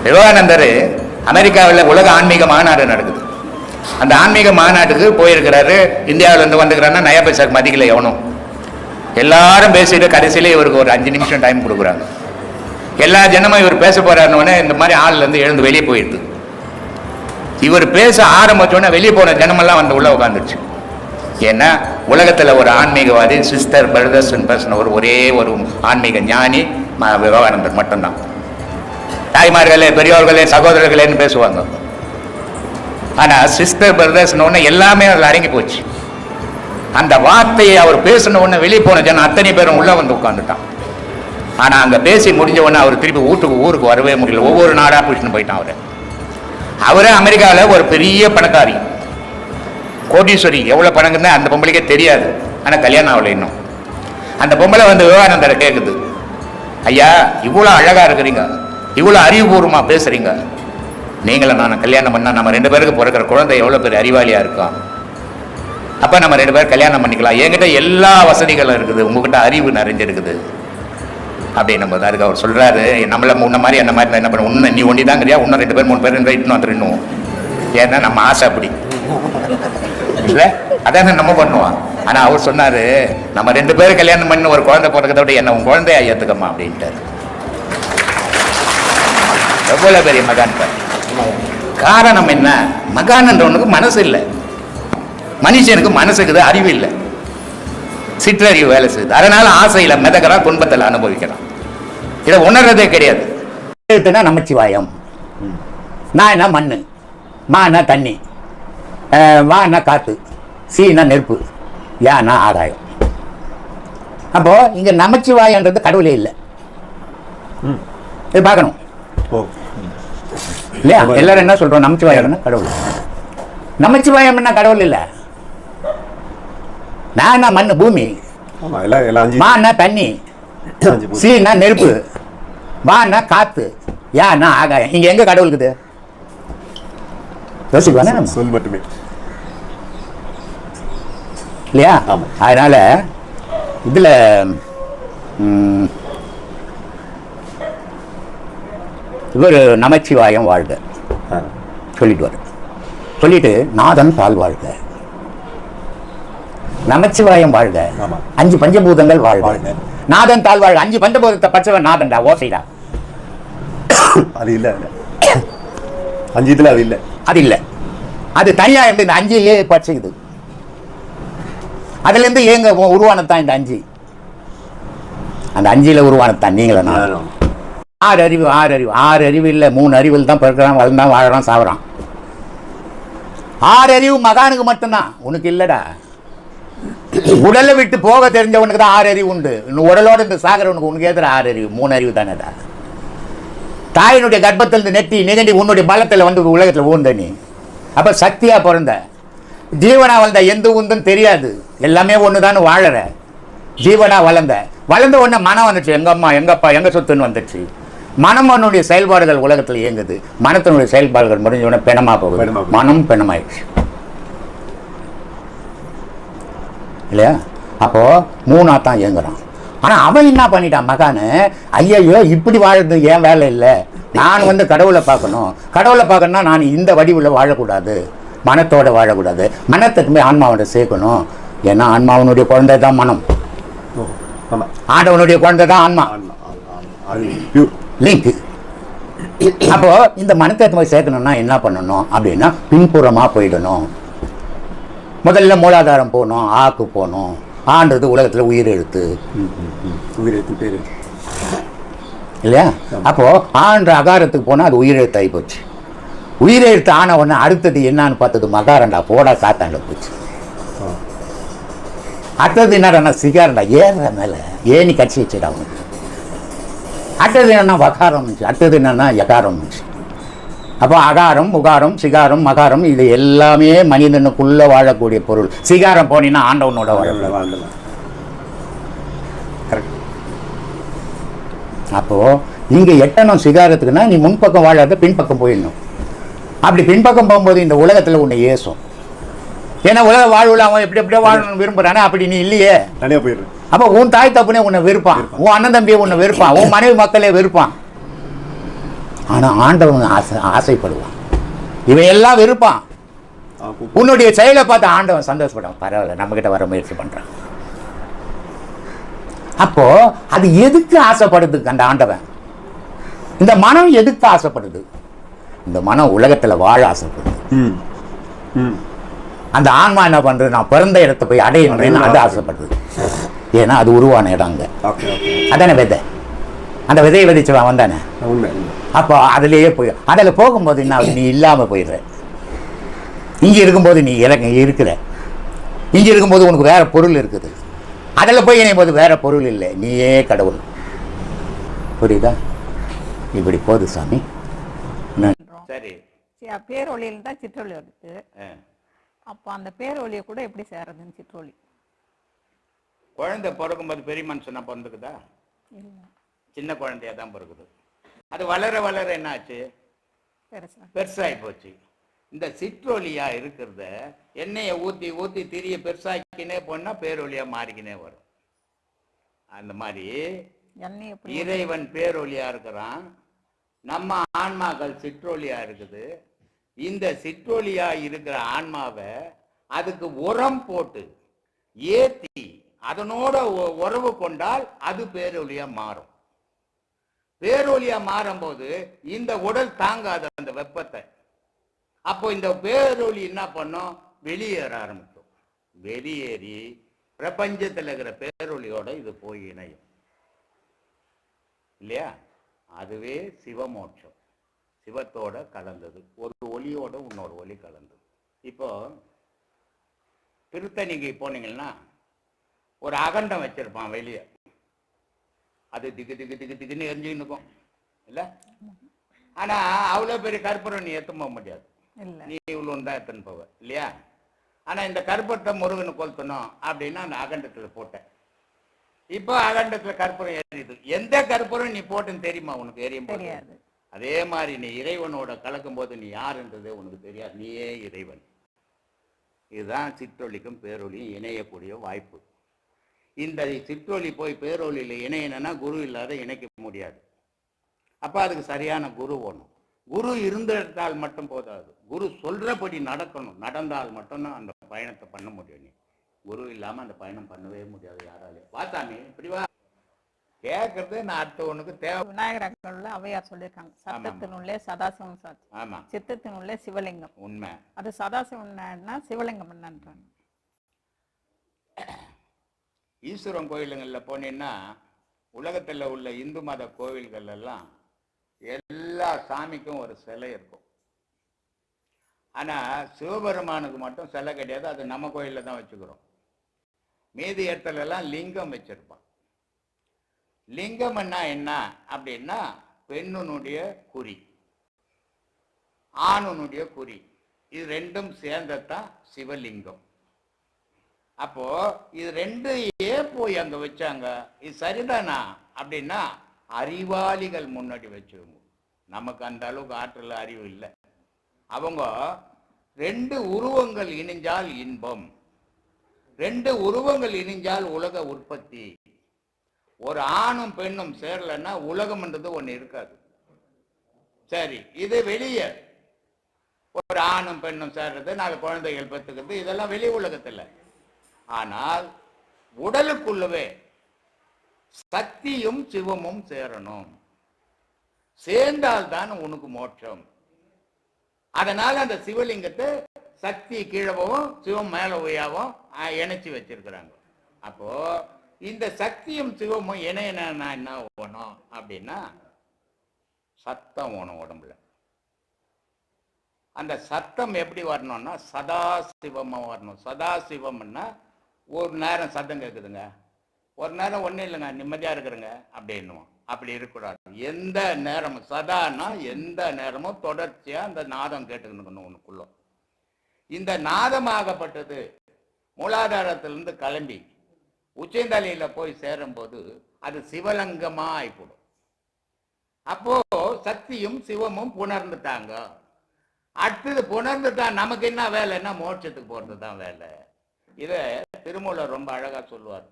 விவேகானந்தர் அமெரிக்காவில் உலக ஆன்மீக மாநாடு நடக்குது. அந்த ஆன்மீக மாநாட்டுக்கு போயிருக்கிறாரு. இந்தியாவிலேருந்து வந்துக்கிறாருன்னா நயா பைசாக்கு மதிக்கல எவனும். எல்லாரும் பேசிட்டு கடைசியிலே இவருக்கு ஒரு 5 நிமிஷம் டைம் கொடுக்குறாங்க. எல்லா ஜனமும் இவர் பேச போறாருன்னு இந்த மாதிரி ஆள்லேருந்து எழுந்து வெளியே போயிடுது. இவர் பேச ஆரம்பிச்சோன்னே வெளியே போன ஜனமெல்லாம் வந்து உள்ள உட்காந்துருச்சு. ஏன்னா உலகத்தில் ஒரு ஆன்மீகவாதி சிஸ்டர் பிரதர்ஸ் பேசின ஒரே ஒரு ஆன்மீக ஞானி விவேகானந்தர் மட்டும்தான். தாய்மார்களே, பெரியவர்களே, சகோதரர்களேன்னு பேசுவாங்க. ஆனால் சிஸ்டர் பிரதர்ஸ்னு எல்லாமே அதில் அடங்கி போச்சு. அந்த வார்த்தையை அவர் பேசின உடனே வெளியே போன ஜனம் அத்தனை பேரும் உள்ள வந்து உட்காந்துட்டான். ஆனால் அங்கே பேசி முடிஞ்ச உடனே அவர் திருப்பி ஊருக்கு வரவே முடியல. ஒவ்வொரு நாடாக பிடிச்சின்னு போயிட்டான். அவரே அமெரிக்காவில் ஒரு பெரிய பணக்காரி, கோடீஸ்வரி. எவ்வளோ பணங்குன்னு அந்த பொம்பளைக்கே தெரியாது. ஆனால் கல்யாணம் ஆகலை இன்னும். அந்த பொம்பளை வந்து விவேகானந்தரை கேட்குது, ஐயா இவ்வளோ அழகாக இருக்கிறீங்க, இவ்வளோ அறிவுபூர்வமாக பேசுகிறீங்க, நீங்கள நான் கல்யாணம் பண்ணால் நம்ம 2 பேருக்கு பிறக்கிற குழந்தை எவ்வளோ பெரிய அறிவாளியாக இருக்கும். அப்போ நம்ம 2 பேர் கல்யாணம் பண்ணிக்கலாம். என்கிட்ட எல்லா வசதிகளும் இருக்குது, உங்ககிட்ட அறிவு நிறைஞ்சிருக்குது அப்படின்னும் போது அதுக்கு அவர் சொல்கிறாரு, நம்மளை முன்ன மாதிரி அந்த மாதிரி என்ன பண்ண, நீ ஒண்டி தாங்கிறியா, இன்னும் 2 பேர் 3 பேர் இன்னும் இன்னும். ஏன்னா நம்ம ஆசை அப்படி இல்லை, அதான் நம்ம பண்ணுவோம். ஆனால் அவர் சொன்னார், நம்ம 2 பேர் கல்யாணம் பண்ணி ஒரு குழந்தை பிறக்கிறத விட என்ன உன் குழந்தையா ஏற்றுக்கம்மா அப்படின்ட்டார். எவ்வளோ பெரிய மகான். காரணம் என்ன? மகான்ன்றவனுக்கு மனசு இல்லை. மனுஷனுக்கு மனசுக்குது, அறிவு இல்லை, சிற்றறிவு வேலை செய்யுது. அதனால ஆசையில் மிதக்கிறான், துன்பத்தில் அனுபவிக்கிறான். இதை உணர்றதே கிடையாது. நமச்சிவாயம். நான் என்ன மண்ணு, மானா தண்ணி, வானா காத்து, சீனா நெருப்பு, யானா ஆகாயம். அப்போ இங்க நமச்சிவாயன்றது கடவுளே இல்லை. இது பார்க்கணும் இல்லையா? எல்லாரும் என்ன சொல்றோம், நமச்சிவாயம்னா கடவுள். நமச்சிவாயம் என்ன கடவுள் இல்லை. நான் மண்ணு பூமி, மானா தண்ணி, சீனா நெருப்பு, வானா காத்து, யானா ஆகாயம். இங்க எங்க கடவுள் இருக்குது? சொல் மட்டுமே இல்லையா? அதனால இதுல இவர் நமச்சிவாயம் வாழ்க சொல்லிட்டு வர, சொல்லிட்டு நாதன் தாழ் வாழ்க, நமச்சிவாயம் வாழ்க, 5 பஞ்சபூதங்கள் வாழ்க, நாதன் தாழ் வாழ்க. 5 பஞ்சபூதத்தை பச்சவன் நாதன்டா, ஓசைடா. அது இல்ல, 5 இதுல அது இல்ல, அது இல்ல, அது தனியா இருந்து இந்த 5 பச்சைக்குது. அதுல இருந்து ஏங்க உருவானதான் இந்த 5. அந்த 5ல உருவானதான் நீங்கள நான். 6 அறிவு, 6 அறிவு, 6 அறிவு இல்லை, 3 அறிவில் தான் பிறக்கிறான், வளர்ந்தான், வாழறான், சாவறான். 6 அறிவு மகானுக்கு மட்டும்தான், உனக்கு இல்லடா. உடலை விட்டு போக தெரிஞ்சவனுக்கு தான் 6 அறிவு உண்டு. உடலோடு இந்த சாகரவனுக்கு உனக்கு ஏதுற 6 அறிவு? 3 அறிவு தானேடா. தாயினுடைய கர்ப்பத்திலிருந்து நெட்டி நிகண்டி உன்னுடைய பலத்தில் வந்து உலகத்தில் ஊர்ந்த நீ. அப்போ சக்தியாக பிறந்த, ஜீவனா வளர்ந்த, எந்த உந்துன்னு தெரியாது, எல்லாமே ஒன்று தான் வாழற. ஜீவனா வளர்ந்த உடனே மனம் வந்துச்சு, எங்கள் அம்மா எங்கள் அப்பா எங்கள் சொத்துன்னு வந்துச்சு. மனமனுடைய செயல்பாடுகள் உலகத்தில் இயங்குது. மனத்தினுடைய செயல்பாடுகள் முடிஞ்ச உடனே பிணமா போகுது. மனம் பிணமாயிடுச்சு இல்லையா? அப்போ 3ஆ தான் இயங்குறான். ஆனால் அவன் என்ன பண்ணிட்டான் மகானு, ஐயோ இப்படி வாழ்றது ஏன் வேலை இல்லை, நான் வந்து கடவுளை பார்க்கணும், கடவுளை பார்க்கணும்னா நான் இந்த வடிவில் வாழக்கூடாது, மனத்தோடு வாழக்கூடாது, மனத்துக்கு போய் ஆன்மாவோட சேர்க்கணும். ஏன்னா ஆன்மாவனுடைய குழந்தை தான் மனம், ஆண்டவனுடைய குழந்தை தான் ஆன்மா, லிங்க். அப்போ இந்த மனத்தை போய் சேர்க்கணும்னா என்ன பண்ணணும் அப்படின்னா, பின்புறமாக போயிடணும். முதல்ல மூலாதாரம் போகணும், ஆக்கு போகணும். ஆன்றது உலகத்தில் உயிரெழுத்து பேர் இல்லையா? அப்போ ஆன்ற அகாரத்துக்கு போனால் அது உயிரெழுத்து ஆகி போச்சு. உயிரெழுத்து ஆன உடனே அடுத்தது என்னன்னு பார்த்தது மகாரண்டா, போடா காத்தாண்ட போச்சு. அடுத்தது என்னடா சிகாரண்டா, ஏற மேலே ஏனி கட்சி வச்சுடா அவனுக்கு. அடுத்தது என்னன்னா வகாரம் இருந்துச்சு, அடுத்தது என்னன்னா யகாரம் இருந்துச்சு. அப்போ அகாரம், உகாரம், சிகாரம், மகாரம், இது எல்லாமே மனிதனுக்குள்ள வாழக்கூடிய பொருள். சிகாரம் போனீங்கன்னா ஆண்டவனோட வாழலாம். அப்போ இங்க எட்டணும் சிகாரத்துக்குன்னா நீ முன்பக்கம் வாழாத பின்பக்கம் போயிடணும். அப்படி பின்பக்கம் போகும்போது இந்த உலகத்துல உன்னை ஏசும். ஏன்னா உலக வாழ்வுல அவன் எப்படி எப்படியோ வாழணும்னு விரும்புறானே, அப்படி நீ இல்லையே, தனியா போயிடுற. அப்போ உன் தாய் தப்புனே உன்னை வெறுப்பான், உன் அண்ணன் தம்பியை உன்னை வெறுப்பான், உன் மனைவி மக்களே வெறுப்பான். ஆனால் ஆண்டவன் ஆசைப்படுவான். இவன் எல்லாம் விருப்பான். உன்னுடைய செயலை பார்த்து ஆண்டவன் சந்தோஷப்படும். பரவாயில்ல, நம்மகிட்ட வர முயற்சி பண்றான். அப்போ அது எதுக்கு ஆசைப்படுது அந்த ஆண்டவன்? இந்த மனம் எதுக்கு ஆசைப்படுது? இந்த மனம் உலகத்துல வாழ ஆசைப்படுது. அந்த ஆன்மா என்ன பண்றது? நான் பிறந்த இடத்தை போய் அடையணும்னு அது ஆசைப்படுது. ஏன்னா அது உருவான இடங்க. அதானே விதை. அந்த விதையை விதைச்சு வந்தானே. அப்போ அதுலேயே போய் அதில் போகும்போது என்ன, நீ இல்லாமல் போயிடுற. இங்கே இருக்கும்போது நீ இருக்கிற. இங்கே இருக்கும்போது உனக்கு வேற பொருள் இருக்குது. அதில் போய் இணையும் போது வேற பொருள் இல்லை, நீயே கடவுள். புரியுதா? இப்படி போகுது சாமி. சரி, பேரொழியில் தான் சிற்றொலி இருக்கு. அப்போ அந்த பேரொழியை கூட எப்படி சேரதுன்னு சிற்றொலி? குழந்தை பிறக்கும்போது பெரிய மனுஷனா பிறந்துக்குதா? சின்ன குழந்தையா தான் பிறகுது. அது வளர வளர என்ன ஆச்சு? பெருசாகி போச்சு. இந்த சிற்றொலியா இருக்கிறத எண்ணெயை ஊற்றி ஊற்றி திரிய பெருசாக்கினே போனா பேரொலியா மாறிக்கினே வரும். அந்த மாதிரி இறைவன் பேரொலியா இருக்கிறான், நம்ம ஆன்மாக்கள் சிற்றொலியா இருக்குது. இந்த சிற்றொலியா இருக்கிற ஆன்மாவை அதுக்கு உரம் போட்டு ஏத்தி அதனோட உறவு கொண்டால் அது பேரொலியா மாறும். பேரொலியா மாறும் போது இந்த உடல் தாங்காத அந்த வெப்பத்தை. அப்போ இந்த பேரொலி என்ன பண்ணும்? வெளியேற ஆரம்பிக்கும். வெளியேறி பிரபஞ்சத்தில் இருக்கிற பேரொலியோட இது போய் இணையும் இல்லையா? அதுவே சிவமோட்சம். சிவத்தோட கலந்தது. ஒரு ஒளியோட இன்னொரு ஒளி கலந்தது. இப்போ திருத்தணிக்கு போனீங்கன்னா ஒரு அகண்டம் வச்சிருப்பான் வெளியே. அது திக்கு திக்கு திக்கு திக்குன்னு எரிஞ்சுன்னு இருக்கும் இல்லை? ஆனா அவ்வளோ பெரிய கற்பூரம் நீ எத்தம் போக முடியாது. நீ இவ்வளோ தான் எத்தனை போவ இல்லையா? ஆனா இந்த கற்பூரத்தை முருகனை கொளுத்தணும் அப்படின்னா அந்த அகண்டத்துல போட்டேன். இப்போ அகண்டத்துல கற்பூரம் எரியுது. எந்த கற்பூரம் நீ போட்டுன்னு தெரியுமா உனக்கு? எரியும் தெரியாது. அதே மாதிரி நீ இறைவனோட கலக்கும் போது நீ யாருன்றதே உனக்கு தெரியாது. நீயே இறைவன். இதுதான் சிற்றொலிக்கும் பேரொலியும் இணையக்கூடிய வாய்ப்பு. இந்த சிற்றொலி போய் பேரொலியில் இணையணும்னா குரு இல்லாத இணைக்க முடியாது. அப்போ அதுக்கு சரியான குரு வேணும். குரு இருந்திருந்தால் மட்டும் போதாது, குரு சொல்றபடி நடக்கணும். நடந்தால் மட்டும்தான் அந்த பயணத்தை பண்ண முடியும். நீ குரு இல்லாமல் அந்த பயணம் பண்ணவே முடியாது யாராலையும். வாசாமி இப்படி வா கேட்கறது நான் அடுத்த ஒண்ணுக்கு தேவை. விநாயகர் அவையார் சொல்லியிருக்காங்க, சத்தத்தினுள்ளே சதாசிவம் சாட்சி. ஆமா, சித்தத்தினுள்ளே சிவலிங்கம். உண்மை. அது சதாசிவம்னா சிவலிங்கம் என்னன்றாங்க. ஈஸ்வரன் கோயிலுங்களில் போனீங்கன்னா உலகத்தில் உள்ள இந்து மத கோவில்கள் எல்லாம் எல்லா சாமிக்கும் ஒரு சிலை இருக்கும். ஆனால் சிவபெருமானுக்கு மட்டும் சிலை கிடையாது. அது நம்ம கோயிலில் தான் வச்சுக்கிறோம். மீதி இடத்துல எல்லாம் லிங்கம் வச்சிருப்பான். லிங்கம்னா என்ன அப்படின்னா பெண்ணுனுடைய குறி, ஆணுனுடைய குறி, இது ரெண்டும் சேர்ந்ததான் சிவலிங்கம். அப்போ இது ரெண்டு ஏன் போய் அங்க வச்சாங்க? இது சரிதானா அப்படின்னா அறிவாளிகள் முன்னாடி வச்சுருங்க. நமக்கு அந்த அளவுக்கு ஆற்றல் அறிவு இல்லை. அவங்க ரெண்டு உருவங்கள் இணைஞ்சால் இன்பம், ரெண்டு உருவங்கள் இணைஞ்சால் உலக உற்பத்தி. ஒரு ஆணும் பெண்ணும் சேரலன்னா உலகம்ன்றது ஒண்ணு இருக்காது. சரி, இது வெளியே ஒரு ஆணும் பெண்ணும் சேர்றது, 4 குழந்தைகள் பெற்றுக்கிறது, இதெல்லாம் வெளி உலகத்துல. ஆனால் உடலுக்குள்ளவே சக்தியும் சிவமும் சேரணும். சேர்ந்தால்தான் உனக்கு மோட்சம். அதனால அந்த சிவலிங்கத்தை சக்தி கீழவும் சிவம் மேல உயாவும் இணைச்சி வச்சிருக்கிறாங்க. அப்போ இந்த சக்தியும் சிவமும் இணையனா என்ன வேணும் அப்படின்னா சத்தம் வேணும் உடம்புல. அந்த சத்தம் எப்படி வரணும்னா சதாசிவமா வரணும். சதாசிவம்னா ஒரு நேரம் சத்தம் கேட்குதுங்க, ஒரு நேரம் ஒன்றும் இல்லைங்க நிம்மதியா இருக்கிறேங்க அப்படின்னுவோம். அப்படி இருக்கக்கூடாது. எந்த நேரமும் சதானா எந்த நேரமும் தொடர்ச்சியா அந்த நாதம் கேட்டுக்கணும் உனக்குள்ள. இந்த நாதமாகப்பட்டது மூலாதாரத்திலிருந்து கிளம்பி உச்சந்தலையில போய் சேரும் போது அது சிவலிங்கமா ஆயிப்படும். அப்போ சக்தியும் சிவமும் புணர்ந்துட்டாங்க. அடுத்தது புணர்ந்துட்டா நமக்கு என்ன வேலைன்னா மோட்சத்துக்கு போறது தான் வேலை. இத திருமூலர் ரொம்ப அழகா சொல்லுவார்.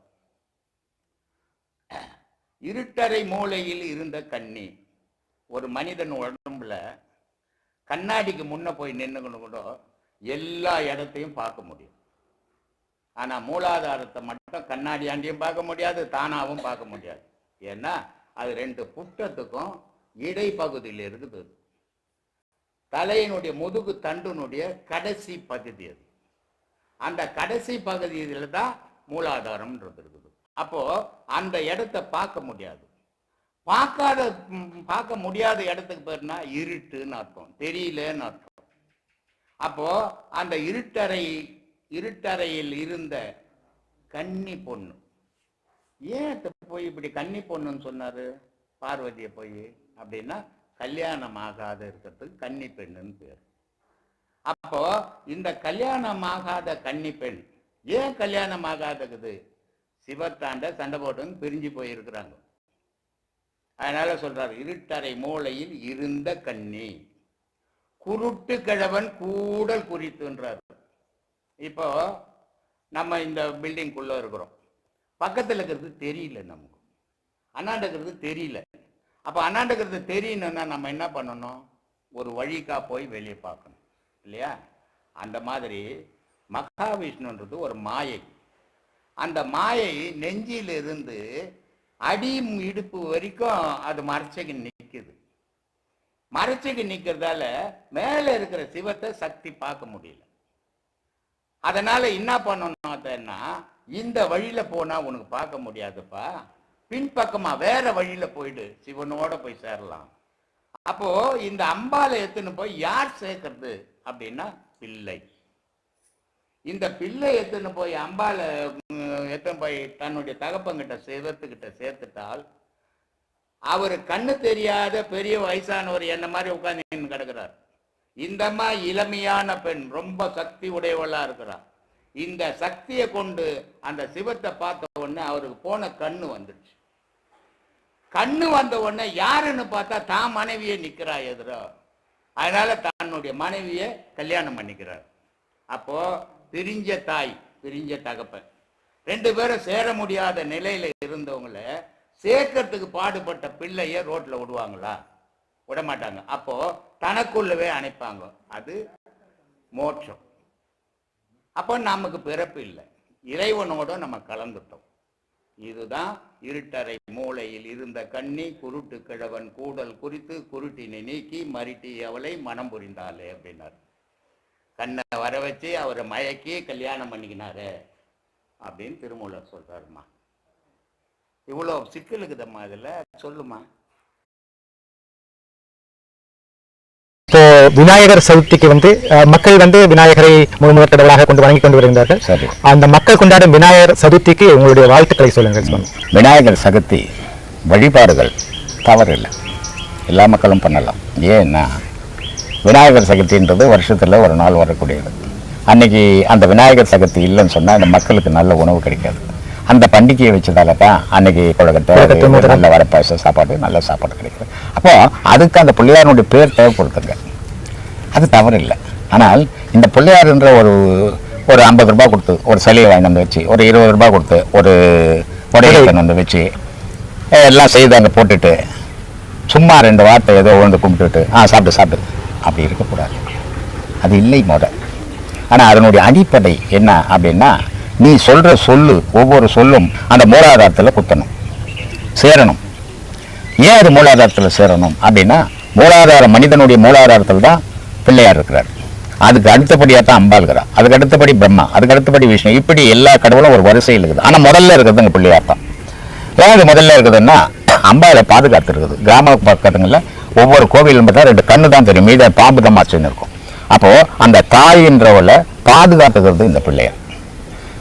இருட்டறை மூலையில் இருந்த கண்ணி ஒரு மனிதன் உடம்புல கண்ணாடிக்கு முன்ன போய் நின்னுக்கணும் கூட எல்லா இடத்தையும் பார்க்க முடியும். ஆனா மூலாதாரத்தை மட்டும் கண்ணாடியாண்டியும் பார்க்க முடியாது, தானாவும் பார்க்க முடியாது. ஏன்னா அது 2 புட்டத்துக்கும் இடைப்பகுதியில் இருக்குது. தலையினுடைய முதுகு தண்டுனுடைய கடைசி பகுதி அது. அந்த கடைசி பகுதியில தான் மூலாதாரம்ன்றது இருக்குது. அப்போ அந்த இடத்தை பார்க்க முடியாது. பார்க்க முடியாத இடத்துக்கு பேர்னா இருட்டுன்னு அர்த்தம், தெரியலன்னு அர்த்தம். அப்போ அந்த இருட்டறையில் இருந்த கன்னி பொண்ணு, ஏன் போய் இப்படி கன்னி பொண்ணுன்னு சொன்னாரு பார்வதியை போய் அப்படின்னா, கல்யாணம் ஆகாத இருக்கிறதுக்கு கன்னி பெண்ணுன்னு பேர். அப்போ இந்த கல்யாணம் ஆகாத கன்னி பெண் ஏன் கல்யாணம் ஆகாதது? சிவத்தாண்ட சண்டை போட்டுன்னு பிரிஞ்சு போயிருக்கிறாங்க. அதனால சொல்றாரு, இருட்டறை மூலையில் இருந்த கன்னி குருட்டு கிழவன் கூடல் குறித்துன்றார். இப்போ நம்ம இந்த பில்டிங்குள்ள இருக்கிறோம், பக்கத்தில் இருக்கிறது தெரியல, நமக்கு அண்ணாண்ட இருக்கிறது தெரியல. அப்போ அண்ணாண்ட இருக்கிறது தெரியணும்னா நம்ம என்ன பண்ணணும்? ஒரு வழிக்கா போய் வெளியே பார்க்கணும் இல்லையா? அந்த மாதிரி மகாவிஷ்ணுன்றது ஒரு மாயை. அந்த மாயை நெஞ்சிலிருந்து அடி இடுப்பு வரைக்கும் அது மறைச்சிக்கு நிற்குது. மறைச்சிக்கு நிற்கிறதால மேலே இருக்கிற சிவத்தை சக்தி பார்க்க முடியல. அதனால என்ன பண்ணணும்னா, இந்த வழியில போனா உனக்கு பார்க்க முடியாதுப்பா, பின்பக்கமா வேற வழியில போயிடு, சிவனோட போய் சேரலாம். அப்போ இந்த அம்பாலை எத்துன்னு போய் யார் சேர்க்கறது அப்படின்னா பிள்ளை. இந்த பிள்ளை எத்துன்னு போய் அம்பாலை எத்தனை போய் தன்னுடைய தகப்பங்கிட்ட சிவத்துக்கிட்ட சேர்த்துட்டால், அவரு கண்ணு தெரியாத பெரிய வயசானவர் என்ன மாதிரி உட்கார்ந்து கிடக்கிறார். இந்தம்மா இளமையான பெண், ரொம்ப சக்தி உடையவளா இருக்கிறார். இந்த சக்தியை கொண்டு அந்த சிவத்தை பார்த்த உடனே அவருக்கு போன கண்ணு வந்துடுச்சு. கண்ணு வந்த உடனே யாருன்னு பார்த்தா தான் மனைவியை நிக்கிறா எதிரோ. அதனால தன்னுடைய மனைவியை கல்யாணம் பண்ணிக்கிறார். அப்போ பிரிஞ்ச தாய் பிரிஞ்ச தகப்பன் 2 பேரும் சேர முடியாத நிலையில இருந்தவங்கள சேர்க்கறதுக்கு பாடுபட்ட பிள்ளைய ரோட்ல விடுவாங்களா? விடமாட்டாங்க. அப்போ தனக்குள்ளவே அணைப்பாங்க. அது மோட்சம். அப்போ நமக்கு பிறப்பு இல்லை, இறைவனோட நம்ம கலந்துட்டோம். இதுதான் இருட்டறை மூலையில் இருந்த கன்னி குருட்டு கிழவன் கூடல் குறித்து குருட்டினை நீக்கி மறிட்டி அவளை மனம் புரிந்தாலே அப்படின்னாரு. கண்ணை வர வச்சு அவரை மயக்கி கல்யாணம் பண்ணிக்கினாரு அப்படின்னு திருமூலர் சொல்றாருமா. இவ்வளோ சிக்கல் இருக்குதம்மா இதுல, சொல்லுமா. இப்போ விநாயகர் சதுர்த்திக்கு மக்கள் விநாயகரை முழு கடவுளாக கொண்டு வணங்கி கொண்டு வருகிறார்கள். சரி, அந்த மக்கள் கொண்டாடும் விநாயகர் சதுர்த்திக்கு உங்களுடைய வாழ்த்துக்களை சொல்லுங்கள். விநாயகர் சதுர்த்தி வழிபாடுகள் தவறில்லை, எல்லா மக்களும் பண்ணலாம். ஏன்னா விநாயகர் சதுர்த்தின்றது வருஷத்துல ஒரு நாள் வரக்கூடியது. அன்னைக்கு அந்த விநாயகர் சதுர்த்தி இல்லைன்னு சொன்னா அந்த மக்களுக்கு நல்ல உணவு கிடைக்காது. அந்த பண்டிகையை வச்சதால தான் அன்னைக்கு கொழுக்கட்டை, நல்ல வரப்பாச சாப்பாடு, நல்ல சாப்பாடு கிடைக்குது. அப்போ அதுக்கு அந்த பிள்ளையாருடைய பேர் தேவைப்படுத்துங்க, அது தவறு இல்லை. ஆனால் இந்த பிள்ளையாருன்ற ஒரு 50 ரூபாய் கொடுத்து ஒரு சிலையை வாங்கி வந்து வச்சு, ஒரு 20 ரூபாய் கொடுத்து ஒரு உடையை வந்து வச்சு எல்லாம் செய்து அங்கே போட்டுட்டு சும்மா 2 வார்த்தை ஏதோ வந்து கும்பிட்டுட்டு சாப்பிட்டு அப்படி இருக்கக்கூடாது. அது இல்லை முறை. ஆனால் அதனுடைய அடிப்படை என்ன அப்படின்னா, நீ சொல்ற சொல்லு, ஒவ்வொரு சொல்லும் அந்த மூலாதாரத்தில் குத்தணும், சேரணும். ஏன் அது மூலாதாரத்தில் சேரணும் அப்படின்னா, மனிதனுடைய மூலாதாரத்தில் தான் பிள்ளையார் இருக்கிறார். அதுக்கு அடுத்தபடியாக தான் அம்பாள் இருக்கிறார், அதுக்கு அடுத்தபடி பிரம்மா, அதுக்கு அடுத்தபடி விஷ்ணு, இப்படி எல்லா கடவுளும் ஒரு வரிசையில் இருக்குது. ஆனால் முதல்ல இருக்கிறது அங்கே பிள்ளையார் தான். ஏன் அது முதல்ல இருக்குதுன்னா, அம்பாளை பாதுகாத்து இருக்குது. கிராம பக்கத்துங்களில் ஒவ்வொரு கோவிலும் பார்த்தா 2 கண்ணு தான் தெரியும், மீத பாம்பு தான் மாச்சுன்னு இருக்கும். அப்போ அந்த தாயின்றவளை பாதுகாத்துக்கிறது இந்த பிள்ளையார்.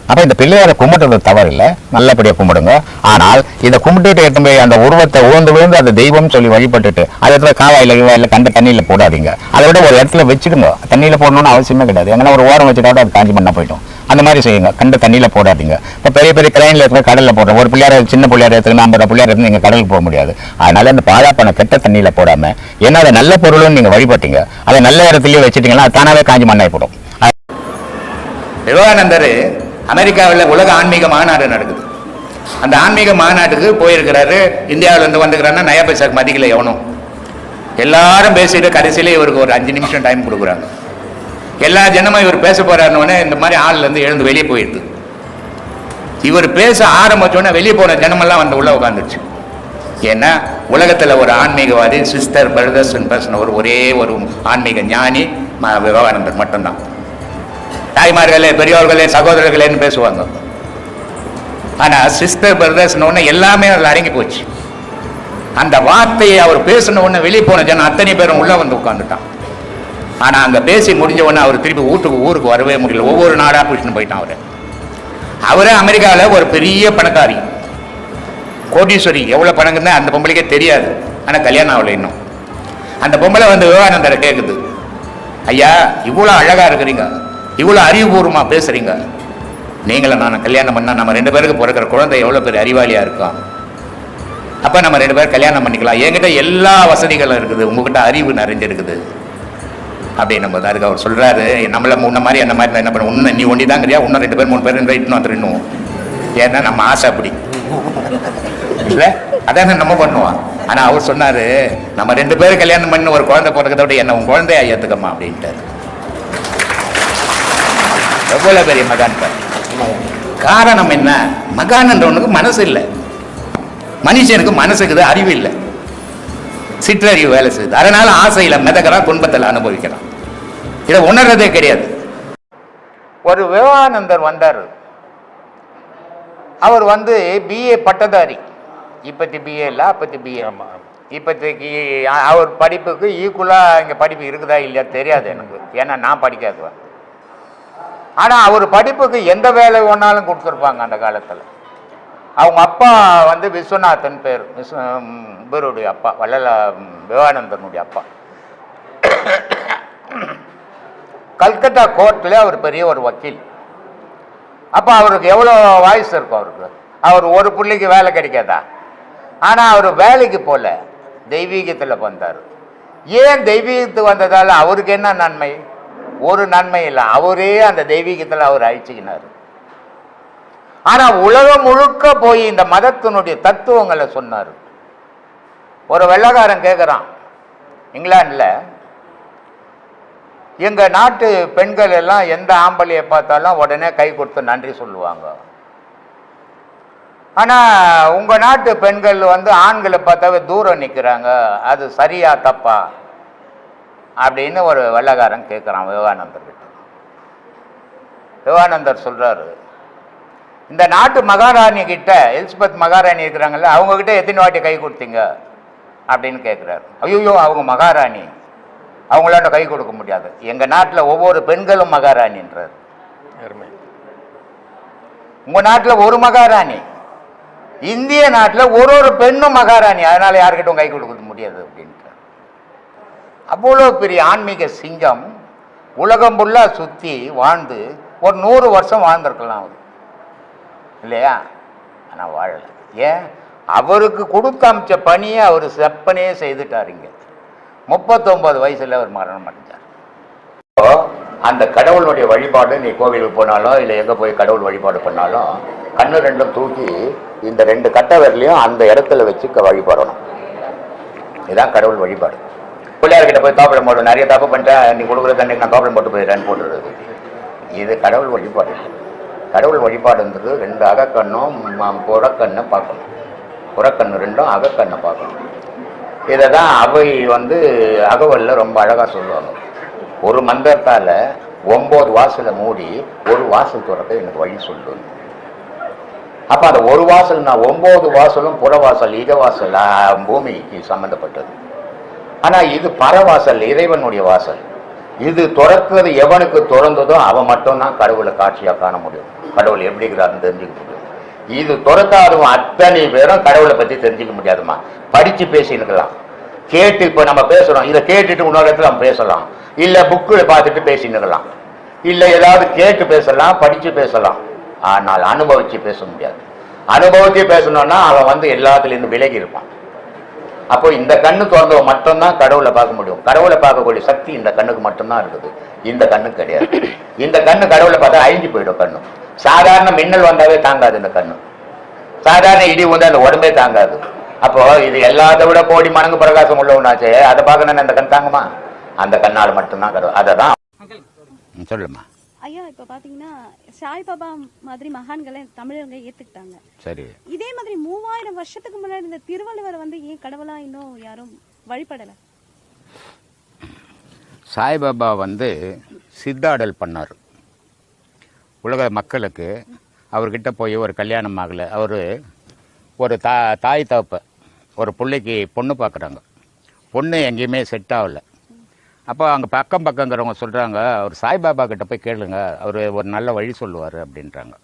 அப்போ இந்த பிள்ளையாரை கும்பிட்டுறது தவறில்லை, நல்லபடியாக கும்பிடுங்க. ஆனால் இதை கும்பிட்டுட்டு எடுத்து போய் அந்த உருவத்தை விழுந்து அந்த தெய்வம் சொல்லி வழிபட்டுட்டு அது இடத்துல காவாயில் கண்ட தண்ணியில் போடாதீங்க. அதை விட ஒரு இடத்துல வச்சுடுங்க. தண்ணியில் போடணும்னு அவசியமே கிடையாது. எங்கன்னா ஒரு ஓரம் வச்சுட்டா அது காஞ்சி பண்ண போயிட்டோம். அந்த மாதிரி செய்யுங்க, கண்ட தண்ணியில் போடாதீங்க. இப்போ பெரிய பெரிய கிரைனில் இருக்கிற கடலில் போடுற ஒரு பிள்ளையார, சின்ன பிள்ளையார எடுத்துக்கணும், 50 பிள்ளையார எடுத்து நீங்கள் கடலுக்கு போக முடியாது. அதனால அந்த பாழாப்பான கெட்ட தண்ணியில் போடாமல், ஏன்னா அதை நல்ல பொருள்னு நீங்கள் வழிபட்டீங்க, அதை நல்ல இடத்துலயே வச்சுட்டீங்கன்னா அது தானாகவே காஞ்சி மண்ணாய் போடும். விவேகானந்தர் அமெரிக்காவில் உலக ஆன்மீக மாநாடு நடக்குது. அந்த ஆன்மீக மாநாட்டுக்கு போயிருக்கிறாரு. இந்தியாவிலேருந்து வந்துக்கிறான்னா நயா பைசாக்கு மதிக்கல எவனும். எல்லாரும் பேசிட்டு கடைசியிலே இவருக்கு ஒரு 5 நிமிஷம் டைம் கொடுக்குறாங்க. எல்லா ஜனமும் இவர் பேச போறாருன்னு இந்த மாதிரி ஆள்ல இருந்து எழுந்து வெளியே போயிடுது. இவர் பேச ஆரம்பிச்சோன்னே வெளியே போன ஜனமெல்லாம் வந்து உள்ள உட்காந்துருச்சு. ஏன்னா உலகத்தில் ஒரு ஆன்மீகவாதி சிஸ்டர் பிரதர்ஸ் பேசின ஒரே ஒரு ஆன்மீக ஞானி விவேகானந்தர் மட்டும்தான். தாய்மார்களே, பெரியோர்களே, சகோதரர்களேன்னு பேசுவாங்க. ஆனால் சிஸ்டர் பிரதர்ஸ்னு எல்லாமே அதில் அடங்கி போச்சு. அந்த வார்த்தையை அவர் பேசின உடனே வெளியே போன ஜனம் அத்தனை பேரும் உள்ள வந்து உட்காந்துட்டான். ஆனால் அங்கே பேசி முடிஞ்ச உடனே அவர் திருப்பி ஊருக்கு வரவே முடியல. ஒவ்வொரு நாடாக பிடிச்சுன்னு போயிட்டான். அவரே அமெரிக்காவில் ஒரு பெரிய பணக்காரி, கோடீஸ்வரி. எவ்வளோ பணங்குன்னு அந்த பொம்பளைக்கே தெரியாது. ஆனால் கல்யாணம் ஆகலை இன்னும். அந்த பொம்பளை வந்து விவேகானந்தரை கேட்குது, ஐயா இவ்வளோ அழகாக இருக்கிறீங்க, இவ்வளோ அறிவுபூர்வமாக பேசுகிறீங்க, நீங்களும் நான் கல்யாணம் பண்ணால் நம்ம 2 பேருக்கு பிறக்கிற குழந்தை எவ்வளோ பெரிய அறிவாளியாக இருக்கும். அப்போ நம்ம 2 பேர் கல்யாணம் பண்ணிக்கலாம். என்கிட்ட எல்லா வசதிகளும் இருக்குது, உங்ககிட்ட அறிவு நிறைஞ்சிருக்குது அப்படின்னு போது அதுக்கு அவர் சொல்கிறாரு, நம்மளை முன்ன மாதிரி அந்த மாதிரி என்ன பண்ண, உன்னை நீ ஒண்டி தாங்கிறியா, இன்னும் 2 பேர் 3 பேர் இன்னும் வந்துடணும். ஏன்னா நம்ம ஆசை அப்படி இல்லை, அதான் நம்ம பண்ணுவோம். ஆனால் அவர் சொன்னார், நம்ம 2 பேரும் கல்யாணம் பண்ணி ஒரு குழந்தை பிறக்கிறத விட என்ன உன் குழந்தையா ஏற்றுக்கம்மா அப்படின்ட்டார். எவ்வளோ பெரிய மகான் பாரு. காரணம் என்ன? மகான்ன்றவனுக்கு மனசு இல்லை. மனுஷனுக்கு மனசுக்குது, அறிவு இல்லை, சிற்றறிவு வேலை செய்யுது. அதனால ஆசையில மிதக்கிறான், துன்பத்தில் அனுபவிக்கிறான். இதை உணர்றதே கிடையாது. ஒரு விவேகானந்தர் வந்தார். அவர் வந்து பிஏ பட்டதாரி. இப்பத்தி பிஏ இல்லை, அப்பத்தி பிஏ. இப்போதைக்கு அவர் படிப்புக்கு ஈக்குவலாக இங்கே படிப்பு இருக்குதா இல்லையா தெரியாது எனக்கு, ஏன்னா நான் படிக்காதுவேன். ஆனால் அவர் படிப்புக்கு எந்த வேலை வேணாலும் கொடுத்துருப்பாங்க அந்த காலத்தில். அவங்க அப்பா வந்து விஸ்வநாதன் பேர், இவருடைய அப்பா வள்ளல விவேகானந்தனுடைய அப்பா. கல்கத்தா கோர்ட்டில் அவர் பெரிய ஒரு வக்கீல். அப்போ அவருக்கு எவ்வளோ வாய்ஸ் இருக்கும் அவருக்கு. அவர் ஒரு பிள்ளைக்கு வேலை கிடைக்காதா? ஆனால் அவர் வேலைக்கு போல தெய்வீகத்தில் வந்தார். ஏன் தெய்வீகத்துக்கு வந்ததால் அவருக்கு என்ன நன்மை? ஒரு நன்மை இல்லை. அவரே அந்த தெய்வீகத்தில் அவர் அழிச்சுக்கினார். ஆனால் உலகம் முழுக்க போய் இந்த மதத்தினுடைய தத்துவங்களை சொன்னார். ஒரு வெள்ளைக்காரன் கேட்குறான், இங்கிலாண்டில் எங்கள் நாட்டு பெண்கள் எல்லாம் எந்த ஆம்பளையை பார்த்தாலும் உடனே கை கொடுத்து நன்றி சொல்லுவாங்க. ஆனால் உங்கள் நாட்டு பெண்கள் வந்து ஆண்களை பார்த்தாவே தூரம் நிற்கிறாங்க, அது சரியா தப்பா அப்படின்னு ஒரு வெள்ளைக்காரன் கேட்குறான் விவேகானந்தர் கிட்ட. விவேகானந்தர் சொல்கிறாரு, இந்த நாட்டு மகாராணி கிட்ட, எலிசபெத் மகாராணி இருக்கிறாங்கல்ல, அவங்கக்கிட்ட எத்தனை வாட்டி கை கொடுத்தீங்க அப்படின்னு கேட்குறாரு. ஐயோ அவங்க மகாராணி, அவங்களாண்ட கை கொடுக்க முடியாது, எங்கள் நாட்டில் ஒவ்வொரு பெண்களும் மகாராணின்றார். உங்கள் நாட்டில் ஒரு மகாராணி, இந்திய நாட்டில் ஒரு பெண்ணும் மகாராணி, அதனால் யாருக்கிட்டும் கை கொடுக்க முடியாது அப்படின்ட்டு. அவ்வளோ பெரிய ஆன்மீக சிங்கம் உலகம் ஃபுல்லாக சுற்றி வாழ்ந்து ஒரு 100 வருஷம் வாழ்ந்திருக்கலாம் அவர், இல்லையா? ஆனால் வாழலை. ஏன்? அவருக்கு கொடுத்து அமைச்ச பணியை அவர் செப்பனே செய்துட்டாருங்க. 39 வயசுல அவர் மரணம் அடைஞ்சார். அந்த கடவுளுடைய வழிபாடு, நீ கோவிலுக்கு போனாலும் இல்லை எங்கே போய் கடவுள் வழிபாடு பண்ணாலும் கண்ணு 2 தூக்கி இந்த 2 கட்ட விரலையும் அந்த இடத்துல வச்சு வழிபடணும். இதுதான் கடவுள் வழிபாடு. பிள்ளையார்கிட்ட போய் தாப்பளம் போட்டு, நிறைய தப்பு பண்ணிட்டேன், நீ கொடுக்குற தண்ணி நான் தாப்பளம் போட்டு போயிடுறேன்னு போட்டுடுறது. இது கடவுள் வழிபாடு. கடவுள் வழிபாடுன்றது 2 அகக்கண்ணும் புறக்கண்ணை பார்க்கணும். புறக்கண்ணு 2 அகக்கண்ணை பார்க்கணும். இதை தான் அவை வந்து அகவலில் ரொம்ப அழகாக சொல்லுவாங்க. ஒரு மந்திரத்தால் 9 வாசலை மூடி ஒரு வாசல் துறக்க எனக்கு வழி சொல்லுவேன். அப்போ அந்த ஒரு வாசல், நான் 9 வாசலும் புறவாசல், இகவாசல், பூமிக்கு சம்மந்தப்பட்டது. ஆனால் இது பரவாசல், இறைவனுடைய வாசல். இது துறக்கிறது எவனுக்கு திறந்ததோ அவன் மட்டும்தான் கடவுளை காட்சியாக காண முடியும், கடவுள் எப்படி இருக்கிறாருன்னு தெரிஞ்சுக்க முடியும். இது துறக்காதவன் அத்தனை பேரும் கடவுளை பற்றி தெரிஞ்சுக்க முடியாதுமா. படித்து பேசினுக்கலாம், கேட்டு, இப்போ நம்ம பேசுகிறோம், இதை கேட்டுட்டு இன்னொரு இடத்துல நம்ம பேசலாம், இல்லை புக்கில் பார்த்துட்டு பேசினுக்கலாம், இல்லை ஏதாவது கேட்டு பேசலாம், படித்து பேசலாம். ஆனால் அனுபவித்து பேச முடியாது. அனுபவித்து பேசணும்னா அவன் வந்து எல்லாத்துலேருந்து விலகி இருப்பான். அப்போ இந்த கண்ணு திறந்தவன் மட்டும்தான் கடவுளை பார்க்க முடியும். கடவுளை பார்க்கக்கூடிய சக்தி இந்த கண்ணுக்கு மட்டும்தான் இருக்குது, இந்த கண்ணுக்கு கிடையாது. இந்த கண்ணு கடவுளை பார்த்தா அழிஞ்சு போயிடும். கண்ணு சாதாரண மின்னல் வந்தாவே தாங்காது, இந்த கண்ணு சாதாரண இடி வந்து அந்த உடம்பே தாங்காது. அப்போ இது எல்லாத்த விட கோடி மடங்கு பிரகாசம் உள்ளவனாச்சே, அதை பார்க்கணும் அந்த கண் தாங்குமா? அந்த கண்ணால் மட்டும்தான் கரு. அதை தான் சொல்லுமா. ஐயா இப்ப பாத்தீங்கன்னா சாய்பாபா மாதிரி மகான்களை தமிழர்கள் ஏத்துக்கிட்டாங்க. சரி, இதே மாதிரி 3000 வருஷத்துக்கு முன்னாடி இந்த திருவள்ளுவர் ஏன் கடவுளா இன்னும் யாரும் வழிபடல? சாய்பாபா சித்தாடல் பண்ணார் உலக மக்களுக்கு. அவர்கிட்ட போய் ஒரு கல்யாணம் ஆகலை. அவர் ஒரு தாய் தகப்ப ஒரு பிள்ளைக்கு பொண்ணு பார்க்குறாங்க. பொண்ணு எங்கேயுமே செட் ஆகலை. அப்போ அங்கே பக்கங்கிறவங்க சொல்கிறாங்க, அவர் சாய்பாபா கிட்ட போய் கேளுங்க, அவர் ஒரு நல்ல வழி சொல்லுவார் அப்படின்றாங்க.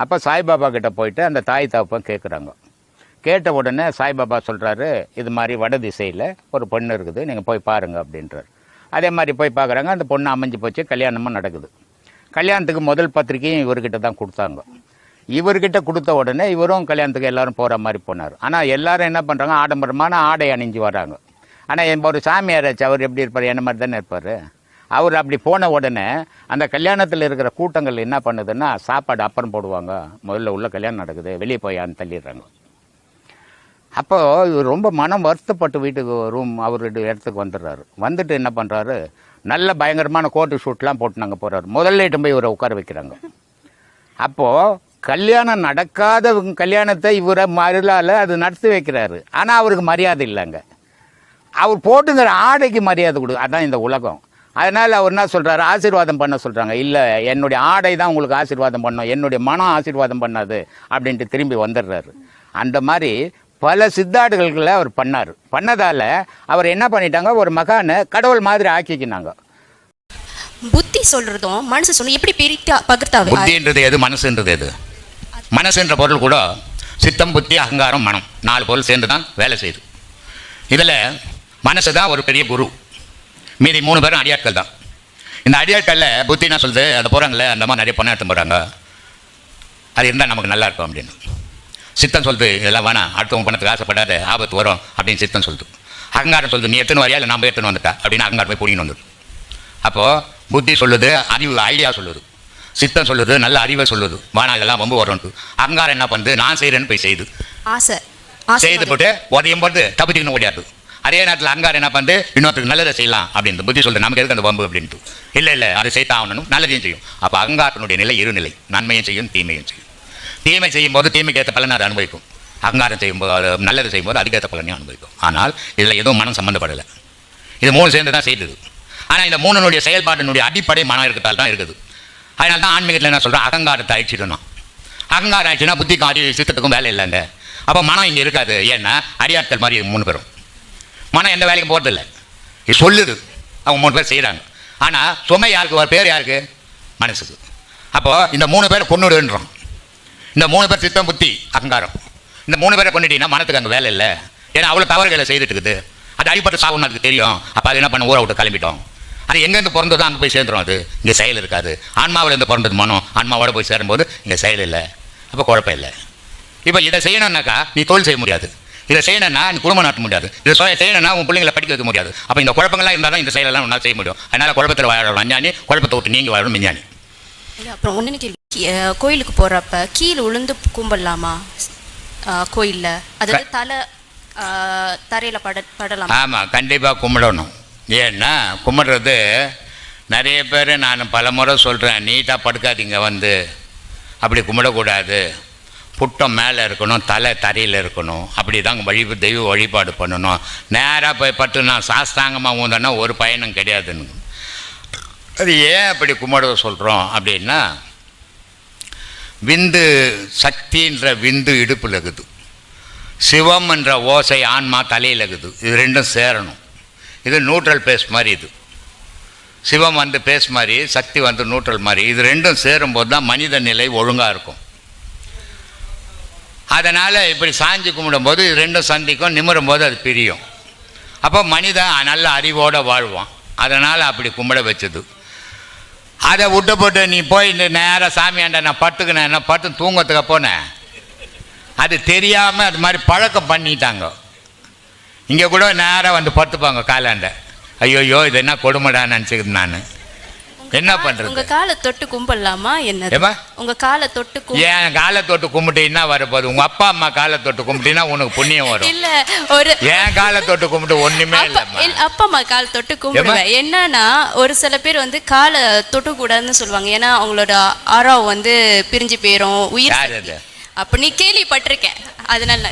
அப்போ சாய்பாபா கிட்ட போயிட்டு அந்த தாய் தகப்பன் கேட்குறாங்க. கேட்ட உடனே சாய்பாபா சொல்கிறாரு, இது மாதிரி வட திசையில் ஒரு பொண்ணு இருக்குது, நீங்கள் போய் பாருங்கள் அப்படின்றார். அதே மாதிரி போய் பார்க்குறாங்க. அந்த பொண்ணு அமைஞ்சு போச்சு, கல்யாணமும் நடக்குது. கல்யாணத்துக்கு முதல் பத்திரிக்கையும் இவர்கிட்ட தான் கொடுத்தாங்க. இவர்கிட்ட கொடுத்த உடனே இவரும் கல்யாணத்துக்கு எல்லாரும் போகிற மாதிரி போனார். ஆனால் எல்லாரும் என்ன பண்ணுறாங்க, ஆடம்பரமான ஆடை அணிஞ்சு வராங்க. ஆனால் ஒரு சாமியாராச்சு, அவர் எப்படி இருப்பார், என்ன மாதிரி தானே இருப்பார். அவர் அப்படி போன உடனே அந்த கல்யாணத்தில் இருக்கிற கூட்டங்கள் என்ன பண்ணுதுன்னா, சாப்பாடு அப்புறம் போடுவாங்க, முதல்ல உள்ள கல்யாணம் நடக்குது, வெளியே போயான்னு தள்ளிடுறாங்க. அப்போது இவர் ரொம்ப மனம் வருத்தப்பட்டு வீட்டுக்கு அவருடைய இடத்துக்கு வந்துடுறாரு. வந்துட்டு என்ன பண்ணுறாரு, நல்ல பயங்கரமான கோட்டு ஷூட்லாம் போட்டு நாங்கள் போகிறாரு. முதல்ல இட்டு போய் இவரை உட்கார வைக்கிறாங்க. அப்போது கல்யாணம் நடக்காத கல்யாணத்தை இவரை மருளால் அது நடத்தி வைக்கிறாரு. ஆனால் அவருக்கு மரியாதை இல்லைங்க. அவர் போட்டுங்கிற ஆடைக்கு மரியாதை கொடு. அதான் இந்த உலகம். அதனால் அவர் என்ன சொல்கிறாரு, ஆசீர்வாதம் பண்ண சொல்கிறாங்க. இல்லை, என்னுடைய ஆடை தான் உங்களுக்கு ஆசீர்வாதம் பண்ணோம், என்னுடைய மனம் ஆசீர்வாதம் பண்ணாது அப்படின்ட்டு திரும்பி வந்துடுறாரு. அந்த மாதிரி பல சித்தாடுகளை அவர் பண்ணதால் அவர் என்ன பண்ணிட்டாங்க, ஒரு மகானை கடவுள் மாதிரி ஆக்கிக்கினாங்க. புத்தி சொல்றதும் மனசு சொல்லும் எப்படி பிரித்தா பகிர்த்தாவே? புத்தின்றது எது, மனசுன்றது எது? மனசுன்ற பொருள் கூட சித்தம், புத்தி, அகங்காரம், மனம் 4 பொருள் சேர்ந்து தான் வேலை செய்யுது. இதில் மனசு தான் ஒரு பெரிய குரு, மீதி 3 பேரும் அடியாட்கள் தான். இந்த அடியாட்களில் புத்தி என்ன சொல்லுது, அதை போகிறாங்களே அந்த மாதிரி நிறைய பணம் எடுத்து போகிறாங்க, அது இருந்தால் நமக்கு நல்லா இருக்கும் அப்படின்னு. சித்தம் சொல்லுது, இதெல்லாம் வேணாம், அடுத்தவங்க பணத்துக்கு ஆசைப்படாத, ஆபத்து வரும் அப்படின்னு சித்தம் சொல்லுது. அகங்காரம் சொல்லுது, நீ எடுத்துன்னு வரியா இல்லை நம்ம எடுத்துன்னு வந்துட்டா அப்படின்னு அகங்காரம் போய் பிடின்னு வந்துடும். அப்போது புத்தி சொல்லுது, அறிவு ஐடியா சொல்லுது. சித்தம் சொல்லுது, நல்ல அறிவை சொல்லுது, வேணா இதெல்லாம் ரொம்ப வரும்ட்டு. அகங்காரம் என்ன பண்ணுது, நான் செய்கிறேன்னு போய் செய்யுது. ஆசை செய்து போட்டு உதயம் போட்டு தப்பிச்சுக்கணும் ஓடியாது. அதே நேரத்தில் அகங்காரம் என்ன பண்ணுது, இன்னொருத்தருக்கு நல்லதை செய்யலாம் அப்படின்னு புத்தி சொல்லுது, நமக்கு எதுக்கு அந்த வம்பு அப்படின்ட்டு. இல்லை அதை செய்து ஆகணும், நல்லதையும் செய்யும். அப்போ அகங்காரத்தினுடைய நிலை இருநிலை, நன்மையும் செய்யும் தீமையும் செய்யும். தீமை செய்யும் போது தீமைக்கு ஏற்ற பலனை அதை அனுபவிக்கும். அகங்காரம் செய்யும்போது, நல்லது செய்யும்போது அதுக்கேற்ற பலனையும் அனுபவிக்கும். ஆனால் இதில் எதுவும் மனம் சம்மந்தப்படலை. இது 3 சேர்ந்து தான் செய்யுது. ஆனால் இந்த 3னுடைய செயல்பாட்டினுடைய அடிப்படை மனம் இருக்கிறதால் தான் இருக்குது. அதனால தான் ஆன்மீகத்தில் என்ன சொல்கிறேன், அகங்காரத்தை அழிச்சிடணும். அகங்காரம் ஆயிடுச்சுன்னா புத்திக்கும் சித்தத்துக்கும் வேலை இல்லைங்க. அப்போ மனம் இங்கே இருக்காது. ஏன்னா அடியாட்கள் மாதிரி 3 பேரும் மனம் எந்த வேலைக்கும் போகிறதில்லை. இது சொல்லுது, அவங்க 3 பேர் செய்கிறாங்க. ஆனால் சுமை யாருக்கு, பேர் யாருக்கு, மனசுக்கு. அப்போது இந்த 3 பேரை கொண்டுடுன்றோம். இந்த 3 பேர் சித்தம், புத்தி, அகங்காரம். இந்த 3 பேரை கொண்டுட்டீங்கன்னா மனத்துக்கு அங்கே வேலை இல்லை. ஏன்னா அவ்வளோ தவறுகளை செய்துட்டு இருக்குது. அது அடிப்பட்ட சாகுன்னு அதுக்கு தெரியும். அப்போ அது என்ன பண்ண, ஊரை விட்டு கிளம்பிட்டோம். அது எங்கேருந்து பிறந்ததோ அங்கே போய் சேர்ந்துடும். அது இங்கே செயல் இருக்காது. ஆன்மாவிலேருந்து பிறந்தது மனம், ஆன்மாவோட போய் சேரும்போது இங்கே செயல் இல்லை. அப்போ குழப்பம் இல்லை. இப்போ இதை செய்யணும்னாக்கா நீ தொழில் செய்ய முடியாது. இதை செய்யணும்னா நீ குடும்பம் நடத்த முடியாது. இதை செய்யணும்னா உன் பிள்ளைங்களை படிக்க வைக்க முடியாது. அப்போ இந்த குழப்பங்கள்லாம் இருந்தால் தான் இந்த செயலெல்லாம் ஒன்றா செய்ய முடியும். அதனால் குழப்பத்தில் வாழணும் அஞ்ஞானி, குழப்பத்தை விட்டு நீங்கள் வாழணும் விஞ்ஞானி. அப்புறம் ஒன்று கேள்வி, கோயிலுக்கு போகிறப்ப கீழே உளுந்து கும்பிடலாமா கோயிலில்? அதாவது தரையில் படலாம்? ஆமாம், கண்டிப்பாக கும்பிடணும். ஏன்னா கும்பிட்றது நிறைய பேர், நான் பல முறை சொல்கிறேன், நீட்டாக படுக்காதீங்க, அப்படி கும்பிடக்கூடாது. புட்டம் மேலே இருக்கணும், தலை தரையில் இருக்கணும். அப்படி தான் தெய்வ வழிபாடு பண்ணணும். நேராக போய் பட்டு நான் சாஸ்தாங்கமாக ஊந்தோன்னா ஒரு பயனும் கிடையாதுன்னு. அது ஏன் அப்படி கும்பிட சொல்கிறோம் அப்படின்னா, விந்து சக்தின்ற விந்து இடுப்பில் இருக்குது, சிவம் என்ற ஓசை ஆன்மா தலையில் இருக்குது. இது ரெண்டும் சேரணும். இது நியூட்ரல் பேஸ் மாதிரி. இது சிவம் பேஸ் மாதிரி, சக்தி நியூட்ரல் மாதிரி. இது ரெண்டும் சேரும்போது தான் மனித நிலை ஒழுங்காக இருக்கும். அதனால் இப்படி சாஞ்சி கும்பிடும்போது இது ரெண்டும் சந்திக்கும், நிமிரும் போது அது பிரியும். அப்போ மனிதன் நல்ல அறிவோடு வாழ்வான். அதனால் அப்படி கும்பிட வச்சது. அதை விட்டு போட்டு நீ போய் இந்த நேராக சாமியாண்ட நான் பட்டுக்கினேன், என்ன பட்டு தூங்கத்துக்கு போனேன், அது தெரியாமல் அது மாதிரி பழக்கம் பண்ணிட்டாங்க. இங்கே கூட நேராக படுத்துப்பாங்க காலாண்ட. ஐயோயோ இது என்ன கொடுமைடான்னு நினச்சிக்கிது நான். என்ன பண்றது? உங்க காலை தொட்டு கும்பிடலாமா என்ன? ஏமா உங்க காலை தொட்டு என் காலை தொட்டு கும்பிட்டு என்ன வரப்போகுது? உங்க அப்பா அம்மா காலை தொட்டு கும்பிட்டீங்கன்னா உனக்கு புண்ணியம் வரும். இல்ல ஒரு என் காலை தொட்டு கும்பிட்டு ஒண்ணுமே இல்ல. அப்பா அம்மா காலை தொட்டு கும்பிடுவேன். என்னன்னா ஒரு சில பேர் வந்து காலை தொட்டு கூடாதுன்னு சொல்லுவாங்க. ஏன்னா அவங்களோட ஆறாவ் வந்து பிரிஞ்சு போயிரும் உயிர். அப்ப நீ கேள்விப்பட்டிருக்கேன். அதனால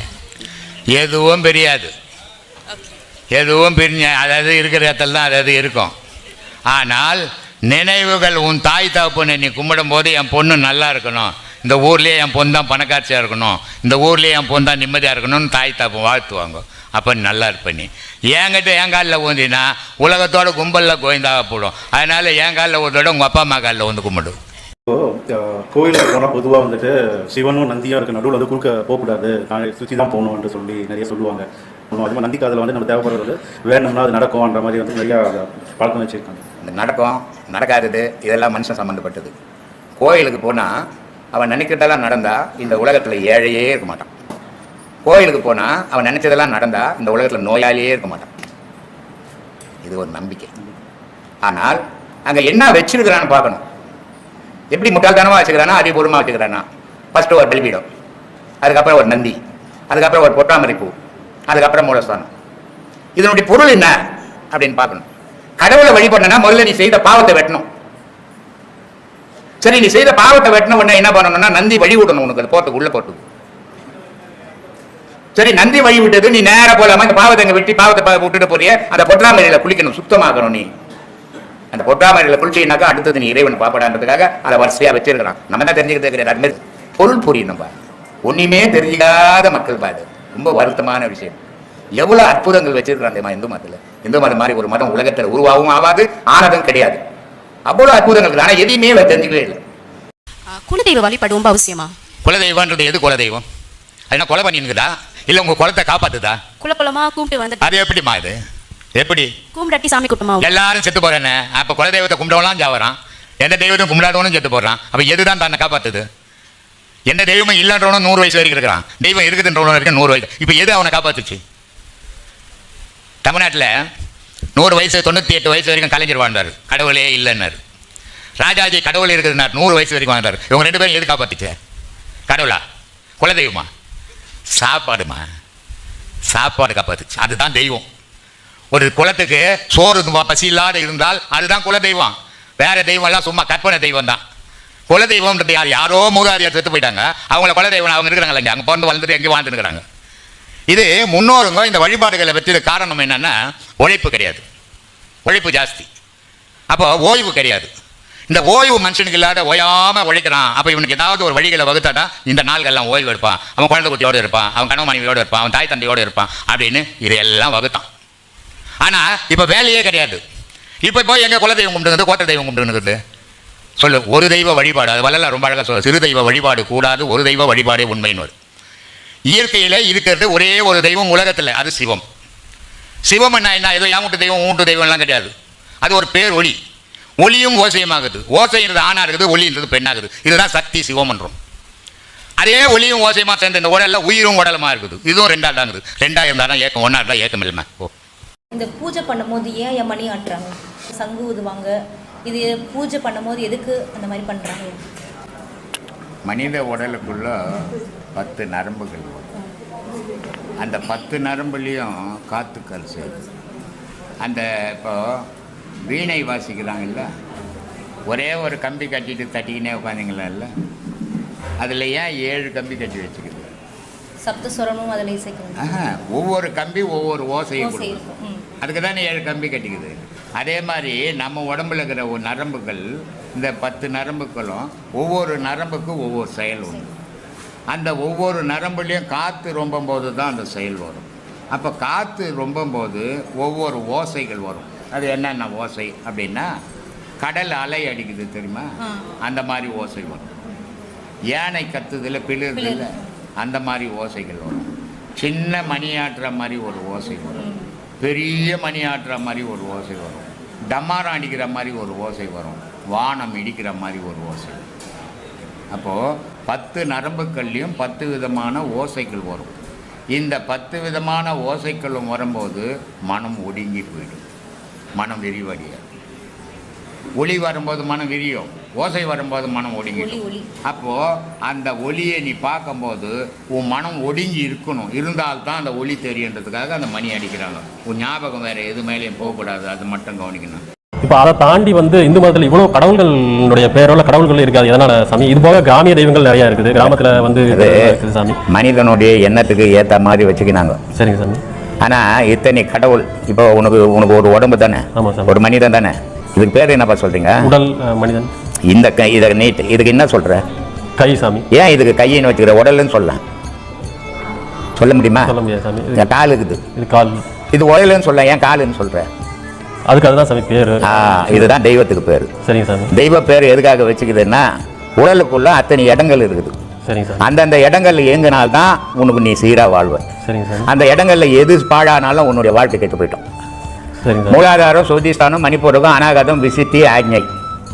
எதுவும் தெரியாது. எதுவும் பிரிஞ்ச அதாவது இருக்கிற இடத்துல தான் அதாவது இருக்கும். ஆனால் நினைவுகள் உன் தாய் தகப்பனை நீ கும்பிடும் போது என் பொண்ணு நல்லா இருக்கணும், இந்த ஊர்லேயே என் பொண்ணு தான் பணக்காட்சியாக இருக்கணும், இந்த ஊர்லேயே என் பொண்ணு தான் நிம்மதியாக இருக்கணும்னு தாய் தகப்பன் வாழ்த்துவாங்க. அப்போ நல்லா இருப்ப நீ. என்கிட்ட என் காலில் ஊந்தினா உலகத்தோட கும்பலில் கோயந்தாக போடும். அதனால் என் காலில் ஊந்தோட உங்கள் அப்பா அம்மா காலில் வந்து கும்பிடும். கோயிலுக்கு போனால் பொதுவாக வந்துட்டு சிவனும் நந்தியும் இருக்க நடுவில் வந்து குறுக்க போகக்கூடாது, நான் சுற்றி தான் போகணும்னு சொல்லி நிறைய சொல்லுவாங்க. அது மாதிரி நந்தி காதில் வந்து நம்ம தேவைப்படுறது வேணும்னா அது நடக்கும்ன்ற மாதிரி வந்து நிறையா பழக்கம் வச்சுருக்காங்க. இந்த நடக்கும் நடக்காதது இதெல்லாம் மனுஷன் சம்மந்தப்பட்டது. கோயிலுக்கு போனால் அவன் நினைக்கிறதெல்லாம் நடந்தால் இந்த உலகத்தில் ஏழையே இருக்க மாட்டான். கோயிலுக்கு போனால் அவன் நினைச்சதெல்லாம் நடந்தால் இந்த உலகத்தில் நோயாளியே இருக்க மாட்டான். இது ஒரு நம்பிக்கை. ஆனால் அங்கே என்ன வச்சிருக்கிறான்னு பார்க்கணும். எப்படி முட்டாள்தனமாக வச்சுக்கிறானா அறிவுபூர்வமாக வச்சுக்கிறானா? ஃபஸ்ட்டு ஒரு பலிபீடம், அதுக்கப்புறம் ஒரு நந்தி, அதுக்கப்புறம் ஒரு பொட்டாமரை பூ, அதுக்கப்புறம் மூலஸ்தானம். இதனுடைய பொருள் என்ன அப்படின்னு பார்க்கணும். கடவுளை வழிபடணும்னா முதல்ல நீ செய்த பாவத்தை வெட்டணும். சரி, நீ செய்த பாவத்தை வெட்டின உடனே என்ன பண்ணணும்னா நந்தி வழி விடணும். உனக்கு அது போட்டுக்கு உள்ள போட்டு. சரி, நந்தி வழி விட்டது, நீ நேரம் போலாமா இந்த பாவத்தை அங்கே வெட்டி பாவத்தை விட்டுட்டு போறிய அந்த பொட்டாமரையில குளிக்கணும், சுத்தமாக்கணும். நீ அந்த பொட்டாமரையில குளிச்சினாக்கா அடுத்தது நீ இறைவன் பாப்படான்றதுக்காக அதை வரிசையா வச்சிருக்கிறான். நம்ம தான் தெரிஞ்சுக்கிறது கிடையாது. அதுமாதிரி பொருள் புரியணும். பா ஒன்றுமே தெரிஞ்சுக்காத மக்கள் பாது ரொம்ப வருத்தமான விஷயம். எவ்வளவு அற்புதங்கள் வச்சிருக்கிறான் இந்து மதத்தில். இந்து மதம் மாதிரி ஒரு மதம் உலகத்தில் உருவாகவும் ஆகாது, ஆனதும் கிடையாது. அவ்வளவு அற்புதங்கள். ஆனால் எதையுமே தெரிஞ்சுக்கவே இல்லை. குலதெய்வ வழிபாடு ரொம்ப அவசியமா? குலதெய்வம்ன்றது எது குலதெய்வம்? அது கொலை பண்ணிருக்குதா இல்லை உங்க குலத்தை காப்பாத்துதா? குலப்பலமா கும்பிட்டு வந்து அது எப்படிமா? இது எப்படி கும்பிடாட்டி சாமி குட்டமா? எல்லாரும் செத்து போறேன்னு அப்ப குலதெய்வத்தை கும்பிடவெல்லாம் ஜாவறான், எந்த தெய்வத்தையும் கும்பிடாதவனும் செத்து போடுறான். அப்ப எதுதான் தன்னை காப்பாத்துது? எந்த தெய்வமும் இல்லைன்றவனும் 100 வயசு வரைக்கும் இருக்கிறான், தெய்வம் இருக்குதுன்றவனும் வரைக்கும் 100 வயசு. இப்போ எது அவனை காப்பாத்துச்சு? தமிழ்நாட்டில் 100 வயசு 98 வயசு வரைக்கும் கலைஞர் வாழ்ந்தார், கடவுளே இல்லைன்னாரு. ராஜாஜி கடவுள் இருக்குதுன்னார், 100 வயசு வரைக்கும் வாழ்ந்தார். இவங்க 2 பேரும் எது காப்பாத்துச்சு? கடவுளா குலதெய்வமா? சாப்பாடுமா? சாப்பாடு காப்பாத்துச்சு, அதுதான் தெய்வம். ஒரு குலத்துக்கு சோறு பசி இல்லாத இருந்தால் அதுதான் குலதெய்வம். வேற தெய்வம் எல்லாம் சும்மா கற்பனை தெய்வம் தான். குலதெய்வம்ன்றது யாரோ மூதாதியார் செத்து போயிட்டாங்க, அவங்கள குலதெய்வம் அவங்க இருக்கிறாங்களா இங்கே, அங்கே பிறந்து வளர்ந்துட்டு எங்கேயும் வாழ்ந்துருக்கிறாங்க. இது முன்னோருங்க இந்த வழிபாடுகளை வச்சது காரணம் என்னன்னா உழைப்பு கிடையாது, உழைப்பு ஜாஸ்தி. அப்போ ஓய்வு கிடையாது. இந்த ஓய்வு மனுஷனுக்கு இல்லாத ஓயாமல் உழைக்கிறான். அப்போ இவனுக்கு ஏதாவது ஒரு வழிகளை வகுத்தாட்டா இந்த நாள்கள்லாம் ஓய்வு எடுப்பான், அவன் குழந்தை குட்டியோடு இருப்பான், அவன் கணவன் மனைவியோடு இருப்பான், அவன் தாய் தந்தையோடு இருப்பான் அப்படின்னு இதையெல்லாம் வகுத்தான். ஆனால் இப்போ வேலையே கிடையாது. இப்போ போய் எங்கள் குலதெய்வம் கும்பிடுங்கிறது கோட்டை தெய்வம் கும்பிடுங்கிறது சொல்லு. ஒரு தெய்வ வழிபாடு, அது வரலாம் ரொம்ப அழகாக சொல்ல. சிறு தெய்வ வழிபாடு கூடாது, ஒரு தெய்வ வழிபாடே உண்மைன்னு வரும். இயற்கையில் இருக்கிறது ஒரே ஒரு தெய்வம் உலகத்தில், அது சிவம். சிவம் என்ன ஏதோ யாமூட்டு தெய்வம் ஊட்டு தெய்வம்லாம் கிடையாது. அது ஒரு பேர் ஒளி. ஒளியும் ஓசையுமாகுது. ஓசைன்றது ஆணாக இருக்குது, ஒளின்றது பெண்ணாகுது. இதுதான் சக்தி சிவம்ன்றோம். அதே ஒளியும் ஓசையுமா சேர்ந்த இந்த உடலில் உயிரும் உடலுமா இருக்குது. இதுவும் 2ஆக தான் இருக்குது. 2ஆக இருந்தால் தான் ஏக்கம், 1ஆக இருந்தால் ஏக்கம் இல்லைமா? ஓ, இந்த பூஜை பண்ணும்போது ஏன் என் மணி ஆட்டுறாங்க, சங்கு ஊதுவாங்க, இது பூஜை பண்ணும்போது எதுக்கு அந்த மாதிரி பண்ணுறாங்க? மனித உடலுக்குள்ள 10 நரம்புகள். அந்த 10 நரம்புலேயும் காத்துக்கள் சேரும். அந்த இப்போ வீணை வாசிக்கிறாங்கல்ல, ஒரே ஒரு கம்பி கட்டிட்டு தட்டிக்கினே உட்காந்திங்களா இல்லை, அதில் ஏன் 7 கம்பி கட்டி வச்சுக்குது? சப்தஸ்வரமும் அதில் இசைக்கணும். ஒவ்வொரு கம்பி ஒவ்வொரு ஓசையும் கொடுக்கும். அதுக்கு தானே 7 கம்பி கட்டிக்குது. அதே மாதிரி நம்ம உடம்புல இருக்கிற ஒரு நரம்புகள், இந்த 10 நரம்புகளும் ஒவ்வொரு நரம்புக்கும் ஒவ்வொரு செயல் உண்டு. அந்த ஒவ்வொரு நரம்புலேயும் காற்று ரொம்பும்போது தான் அந்த செயல் வரும். அப்போ காற்று ரொம்பும்போது ஒவ்வொரு ஓசைகள் வரும். அது என்னென்ன ஓசை அப்படின்னா, கடல் அலை அடிக்குது தெரியுமா, அந்த மாதிரி ஓசை வரும். யானை கத்துதில் பிளிறுதில்ல, அந்த மாதிரி ஓசைகள் வரும். சின்ன மணியாட்டுற மாதிரி ஒரு ஓசை வரும், பெரிய மணியாட்டுற மாதிரி ஒரு ஓசை வரும், டமாரம் அடிக்கிற மாதிரி ஒரு ஓசை வரும், வானம் இடிக்கிற மாதிரி ஒரு ஓசை. அப்போது 10 நரம்புகள்லேயும் 10 விதமான ஓசைகள் வரும். இந்த 10 விதமான ஓசைகளும் வரும்போது மனம் ஒடுங்கி போயிடும், மனம் விரிவடையாது. ஒளி வரும்போது மனம் விரியும், ஓசை வரும்போது மனம் ஒடுங்கிடும். ஒளி. அப்போ அந்த ஒளியை நீ பார்க்கும்போது உன் மனம் ஒடுங்கி இருக்கணும், இருந்தால்தான் அந்த ஒளி தெரியுன்றதுக்காக அந்த மணி அடிக்கிறாங்க. உன் ஞாபகம் வேற எது மேலேயும் போகக்கூடாது, அது மட்டும் கவனிக்கணும். இப்போ அதை தாண்டி வந்து இந்து மதத்தில் இவ்வளோ கடவுள்களுடைய பேரோட கடவுள்கள் இருக்காது. எதனால சாமி? இது போக கிராமிய தெய்வங்கள் நிறையா இருக்குது, கிராமத்தில் வந்து இருக்குது சாமி. மனிதனுடைய எண்ணத்துக்கு ஏற்ற மாதிரி வச்சுக்கினாங்க. சரிங்க சாமி. ஆனால் இத்தனை கடவுள், இப்போ உனக்கு ஒரு உடம்பு தானே, ஆமாம் சார், ஒரு மனிதன் தானே, இதுக்கு பேர் என்னப்பா சொல்றீங்க? உடல் மனிதன். இந்த கை, இதை நீட், இதுக்கு என்ன சொல்ற? கை சாமி. ஏன் இதுக்கு கையின்னு வச்சுக்கிற? உடல்னு சொல்லலாம், சொல்ல முடியுமா? சொல்ல முடியாது சாமி. கால் இருக்குது, இது கால். இது உடலுன்னு சொல்ல, ஏன் காலுன்னு சொல்ற? அதுக்கு அதுதான் சாமி பேர். இதுதான் தெய்வத்துக்கு பேர். சரிங்க சாமி. தெய்வ பேர் எதுக்காக வச்சுக்குதுன்னா, உடலுக்குள்ள அத்தனை இடங்கள் இருக்குது. சரிங்க சார். அந்தந்த இடங்கள்ல இயங்கினால்தான் உனக்கு நீ சீரா வாழ்வ. சரிங்க சார். அந்த இடங்கள்ல எது பாழானாலும் உன்னுடைய வாழ்க்கை கெட்டு போயிட்டோம். சரிங்க சார். மூலாதாரம், சுதிஸ்தானம், மணிப்பூரகம், அநாகதம், விசித்தி, ஆக்ஞை,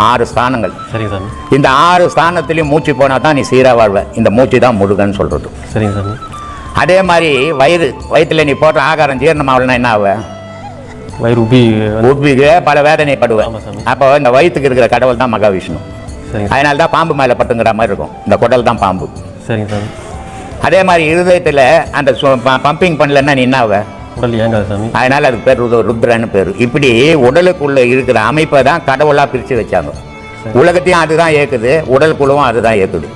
6 ஸ்தானங்கள். சரிங்க சாமி. இந்த 6 ஸ்தானத்திலையும் மூச்சு போனா தான் நீ சீரா வாழ்வ. இந்த மூச்சு தான் முருகன் சொல்றது. சரிங்க சாமி. அதே மாதிரி வயிற்றுல நீ போட்ட ஆகாரம் ஜீரணமாகலன்னா என்ன ஆவ? வயிறு உப்பிக்கு பல வேதனைப்படுவேன். அப்போ இந்த வயிற்றுக்கு இருக்கிற கடவுள் தான் மகாவிஷ்ணு. அதனால தான் பாம்பு மேலே பட்டுங்கிற மாதிரி இருக்கும், இந்த குடல் தான் பாம்பு. சரிங்க சாமி. அதே மாதிரி இருதயத்தில் அந்த பம்பிங் பண்ணலன்னா நீ என்ன ஆவ? உடல் ஏங்காது சாமி. அதனால அதுக்கு பேர் ருத்ரன்னு பேர். இப்படி உடலுக்குள்ள இருக்கிற அமைப்பை தான் கடவுளாக பிரித்து வச்சாங்க. உலகத்தையும் அதுதான் இயக்குது, உடலுக்குள்ளவும் அதுதான் இயக்குது.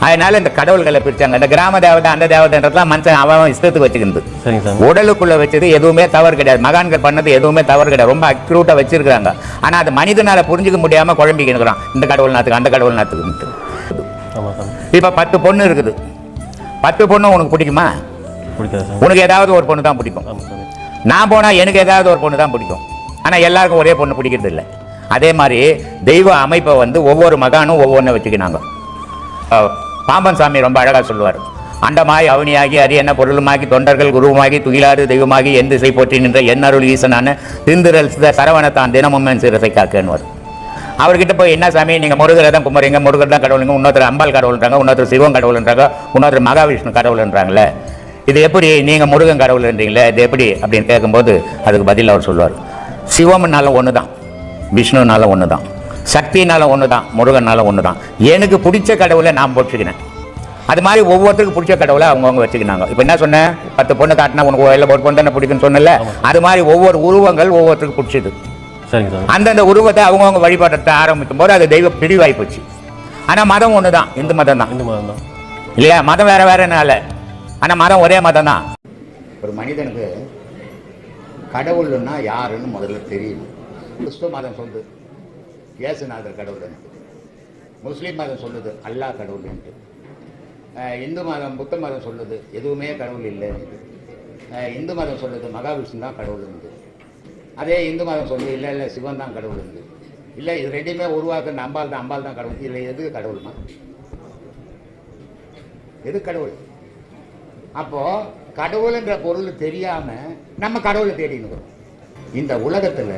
அதனால இந்த கடவுள்களை பிரிச்சாங்க. இந்த கிராம தேவதை, அந்த தேவதைன்றதுலாம் மனுஷன் அவன் இஷ்டத்துக்கு வச்சுக்கிறது. உடலுக்குள்ள வச்சது எதுவுமே தவறு கிடையாது. மகான்கள் பண்ணது எதுவுமே தவறு கிடையாது, ரொம்ப அக்யூரேட்டா வச்சிருக்காங்க. ஆனா அது மனிதனால புரிஞ்சுக்க முடியாம குழம்பிக்கிறான், இந்த கடவுள் நாத்துக்கு அந்த கடவுள் நாத்துக்கு. இப்ப 10 பொண்ணு இருக்குது, 10 பொண்ணு உனக்கு பிடிக்குமா? உனக்கு ஏதாவது ஒரு பொண்ணு தான் பிடிக்கும். நான் போனா எனக்கு ஏதாவது ஒரு பொண்ணு தான் பிடிக்கும். ஆனா எல்லாருக்கும் ஒரே பொண்ணு பிடிக்கிறது இல்லை. அதே மாதிரி தெய்வ அமைப்பை வந்து ஒவ்வொரு மகானும் ஒவ்வொன்றை வச்சுக்கினாங்க. பாம்பன் சாமி ரொம்ப அழகாக சொல்லுவார், அண்டமாய் அவனியாகி அரியன பொருளுமாகி தொண்டர்கள் குருவுமாகி துகிலாறு தெய்வமாகி எந்த திசை போற்றி நின்ற எண்ணருள் ஈசனான திருந்திரல் சரவணத்தான் தினமும் என் சிரசை காக்கன்னுவார். அவர்கிட்ட போய் என்ன சாமி நீங்கள் முருகரை தான் குமரிங்க, முருகர் தான் கடவுளுங்க, இன்னொருத்தர் அம்பாள் கடவுள்ன்றாங்க, இன்னொருத்தர் சிவன் கடவுள்ன்றாங்க, இன்னொருத்தர் மகாவிஷ்ணு கடவுள்ன்றாங்களே, இது எப்படி நீங்கள் முருகன் கடவுள்ன்றீங்களே, இது எப்படி அப்படின்னு கேட்கும்போது அதுக்கு பதில் அவர் சொல்லுவார், சிவம்னால ஒன்று தான், விஷ்ணுனால ஒன்று தான், சக்தினால ஒன்று தான், முருகனால ஒன்று தான். எனக்கு பிடிச்ச கடவுளை நான் போட்டுக்கினேன். அது மாதிரி ஒவ்வொருத்தருக்கு பிடிச்ச கடவுளை அவங்கவுங்க வச்சுக்கினாங்க. இப்போ என்ன சொன்னேன், 10 பொண்ணு காட்டினா உனக்கு எல்லாம் ஒரு பொண்ணு தானே பிடிக்குன்னு சொன்னல, அது மாதிரி ஒவ்வொரு உருவங்கள் ஒவ்வொருத்தருக்கு பிடிச்சது. அந்தந்த உருவத்தை அவங்கவுங்க வழிபாட்டத்தை ஆரம்பிக்கும் போது அது தெய்வ பிரிவாய் போச்சு. ஆனால் மதம் ஒன்று தான், இந்து மதம் தான் இல்லையா? மதம் வேற வேறனால, ஆனால் மதம் ஒரே மதம் தான். ஒரு மனிதனுக்கு கடவுள்னா யாருன்னு முதல்ல தெரியும். கிறிஸ்துவ மதம் சொல்லுது இயேசுநாதர் கடவுள், முஸ்லீம் மதம் சொல்லுது அல்லாஹ் கடவுள், இந்து மதம் புத்த மதம் சொல்லுது எதுவுமே கடவுள் இல்லை, இந்து மதம் சொல்லுது மகாவிஷ்ணு தான் கடவுள் இருந்து, அதே இந்து மதம் சொல்லுது இல்லை இல்லை சிவன் தான் கடவுள் இருந்து, இல்லை இது ரெண்டுமே உருவாக்குற அம்பாள் தான் கடவுள். இல்லை எது கடவுள்மா? எது கடவுள்? அப்போ கடவுள்ன்ற பொருள் தெரியாம நம்ம கடவுளை தேடினுக்கிறோம். இந்த உலகத்துல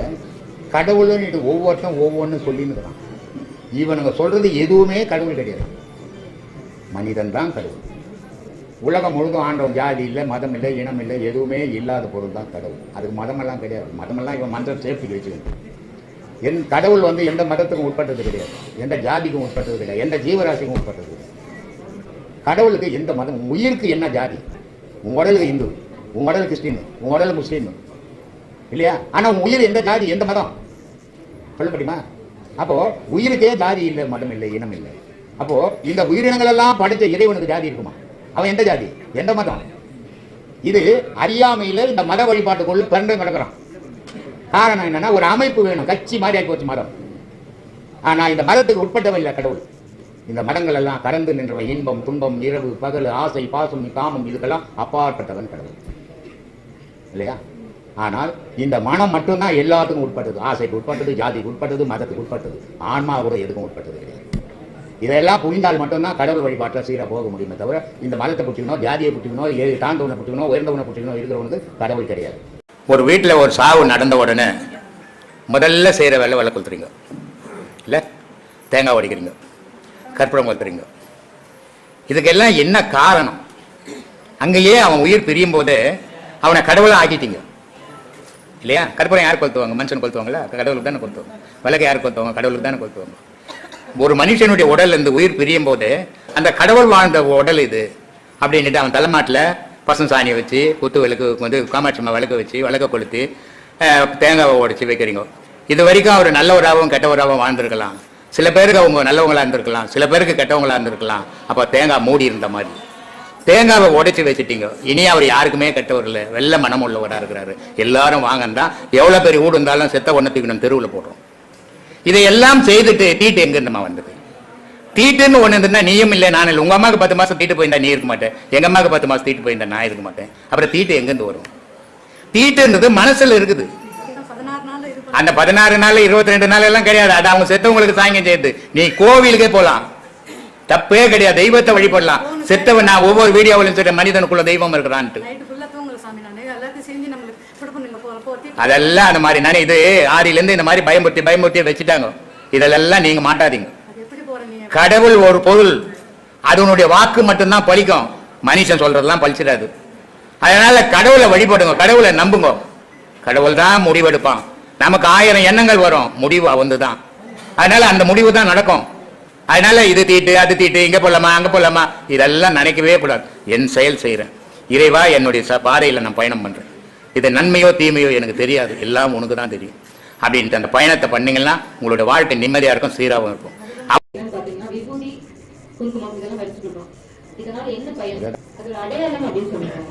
கடவுள்னு இது ஒவ்வொருத்தரும் ஒவ்வொன்று சொல்லினுக்கிறான். இவனுங்க சொல்றது எதுவுமே கடவுள் கிடையாது, மனிதன் தான் கடவுள். உலகம் முழுதும் ஆண்டவன் ஜாதி இல்லை, மதம் இல்லை, இனம் இல்லை, எதுவுமே இல்லாத பொருள் தான் கடவுள். அதுக்கு மதமெல்லாம் கிடையாது. மதமெல்லாம் இவன் மந்திரம் சேஃப்டிக்கு வச்சுக்கணும். என் கடவுள் வந்து எந்த மதத்துக்கும் உட்பட்டது கிடையாது, எந்த ஜாதிக்கும் உட்பட்டது கிடையாது, எந்த ஜீவராசிக்கும் உட்பட்டது கிடையாது. கடவுளுக்கு எந்த மதம், உயிருக்கு என்ன ஜாதி? உன் உடலுக்கு இந்து, உன் உடல் கிறிஸ்டின், உன் உடல் முஸ்லீம் இல்லையா? ஆனா உன் உயிர் எந்த ஜாதி, எந்த மதம் சொல்ல முடியுமா? அப்போ உயிருக்கே ஜாதி இல்லை, மதம் இல்லை, இனம் இல்லை. அப்போ இந்த உயிரினங்கள் எல்லாம் படைச்ச இறைவனுக்கு ஜாதி இருக்குமா? அவன் எந்த ஜாதி, எந்த மதம்? இது அறியாமையில இந்த மத வழிபாட்டுக்குள்ள பிறந்து கிடக்கிறான். காரணம் என்னன்னா, ஒரு அமைப்பு வேணும், கட்சி மாதிரி ஆகி போச்சு மதம். ஆனா இந்த மதத்துக்கு உட்பட்டவன் இல்லை கடவுள். இந்த மதங்கள் எல்லாம் கடந்து நின்றவன், இன்பம் துன்பம் இரவு பகல் ஆசை பாசம் காமம் இதுக்கெல்லாம் அப்பாற்பட்டவன் கடவுள் இல்லையா? ஆனால் இந்த மனம் மட்டும்தான் எல்லாத்துக்கும் உட்பட்டது. ஆசைக்கு உட்பட்டது, ஜாதிக்கு உட்பட்டது, மதத்துக்கு உட்பட்டது. ஆன்மா கூட எதுக்கும் உட்பட்டது கிடையாது. இதெல்லாம் புரிந்தால் மட்டும்தான் கடவுள் வழிபாட்டில் சீராக போக முடியுமே தவிர இந்த மதத்தை பிடிச்சிக்கணும், ஜாதியை பிடிச்சிக்கணும், தாழ்ந்தவனை பிடிச்சிக்கணும், உயர்ந்தவனை பிடிச்சிக்கணும் இருக்கிறவனுக்கு கடவுள் கிடையாது. ஒரு வீட்டில் ஒரு சாவு நடந்த உடனே முதல்ல செய்கிற வேலை வெள்ளை கொளுத்துறீங்க இல்லை, தேங்காய் உடைக்கிறீங்க, கற்பூரம் கொளுத்துறீங்க. இதுக்கெல்லாம் என்ன காரணம்? அங்கேயே அவன் உயிர் பிரியும் போது அவனை கடவுளை ஆக்கிட்டீங்க. இல்லையா? கற்பூரம் யார் கொளுத்துவாங்க? மனுஷன் கொளுத்துவாங்களா? கடவுளுக்கு தானே கொளுத்துவாங்க. விளக்கு யார் கொளுத்துவாங்க? கடவுளுக்கு தானே கொளுத்துவாங்க. ஒரு மனுஷனுடைய உடல் இந்த உயிர் பிரியும் போது அந்த கடவுள் வாழ்ந்த உடல் இது அப்படின்ட்டு அவன் தலைமாட்டில் பசங்க சாணியை வச்சு குத்து விளக்கு வந்து காமாட்சி அம்மா விளக்க வச்சு விளக்க கொளுத்தி தேங்காவை உடைச்சி வைக்கிறீங்க. இது வரைக்கும் அவர் நல்லவராகவும் கெட்டவராகவும் வாழ்ந்திருக்கலாம். சில பேருக்கு அவங்க நல்லவங்களா இருந்திருக்கலாம், சில பேருக்கு கெட்டவங்களா இருந்திருக்கலாம். அப்போ தேங்காய் மூடி இருந்த மாதிரி தேங்காவை உடைச்சி வச்சுட்டீங்க. இனி அவர் யாருக்குமே கெட்டவர் இல்லை, வெள்ள மனம் உள்ளவராக இருக்கிறாரு. எல்லாரும் வாங்கன்னு எவ்வளோ பெரிய வீடு இருந்தாலும் செத்த ஒன்றத்துக்கு நம்ம தெருவில் போடுறோம். இதையெல்லாம் செய்துட்டு தீட்டு எங்கிருந்தமா வந்தது? தீட்டுன்னு ஒன்று இருந்ததுன்னா நீயும் இல்லை நானும் இல்லை. உங்கள் அம்மாவுக்கு 10 மாதம் தீட்டு போயிருந்தா நீ இருக்க மாட்டேன், எங்கள் அம்மாவுக்கு 10 மாதம் தீட்டு போயிருந்தா நான் இருக்க மாட்டேன். அப்புறம் தீட்டு எங்கேருந்து வரும்? தீட்டுன்றது மனசில் இருக்குது. அந்த 16 நாள் 22 நாள் எல்லாம் கிடையாது. அது அவங்க செத்தவங்களுக்கு சாங்கியம் செய்யுது. நீ கோவிலுக்கே போகலாம், தப்பே கிடையாது. தெய்வத்தை வழிபடலாம். செத்தவன் நான் ஒவ்வொரு வீடியோவிலும் சொல்ற மனிதனுக்குள்ள தெய்வம் இருக்கிறான்ட்டு அதெல்லாம் அந்த மாதிரி நானே இது ஆறிலேருந்து இந்த மாதிரி பயமுறுத்தி வச்சுட்டாங்க. இதெல்லாம் நீங்க மாட்டாதீங்க. கடவுள் ஒரு பொருள், அதனுடைய வாக்கு மட்டும்தான் பலிக்கும். மனுஷன் சொல்றதெல்லாம் பலிச்சிடாது. அதனால கடவுளை வழிபடுங்க, கடவுளை நம்புங்க. கடவுள் தான் முடிவெடுப்பான். நமக்கு 1000 எண்ணங்கள் வரும், முடிவு அவன்தான். அதனால அந்த முடிவு தான் நடக்கும். அதனால இது தீட்டு அது தீட்டு, இங்க போலாமா அங்க போலாமா, இதெல்லாம் நினைக்கவே கூடாது. என் செயல் செய்யறேன், இறைவா என்னுடைய பாதையில நான் பயணம் பண்றேன். இது நன்மையோ தீமையோ எனக்கு தெரியாது, எல்லாம் உனக்கு தான் தெரியும் அப்படின்ட்டு அந்த பயணத்தை பண்ணீங்கன்னா உங்களோட வாழ்க்கை நிம்மதியா இருக்கும், சீராகவும் இருக்கும்.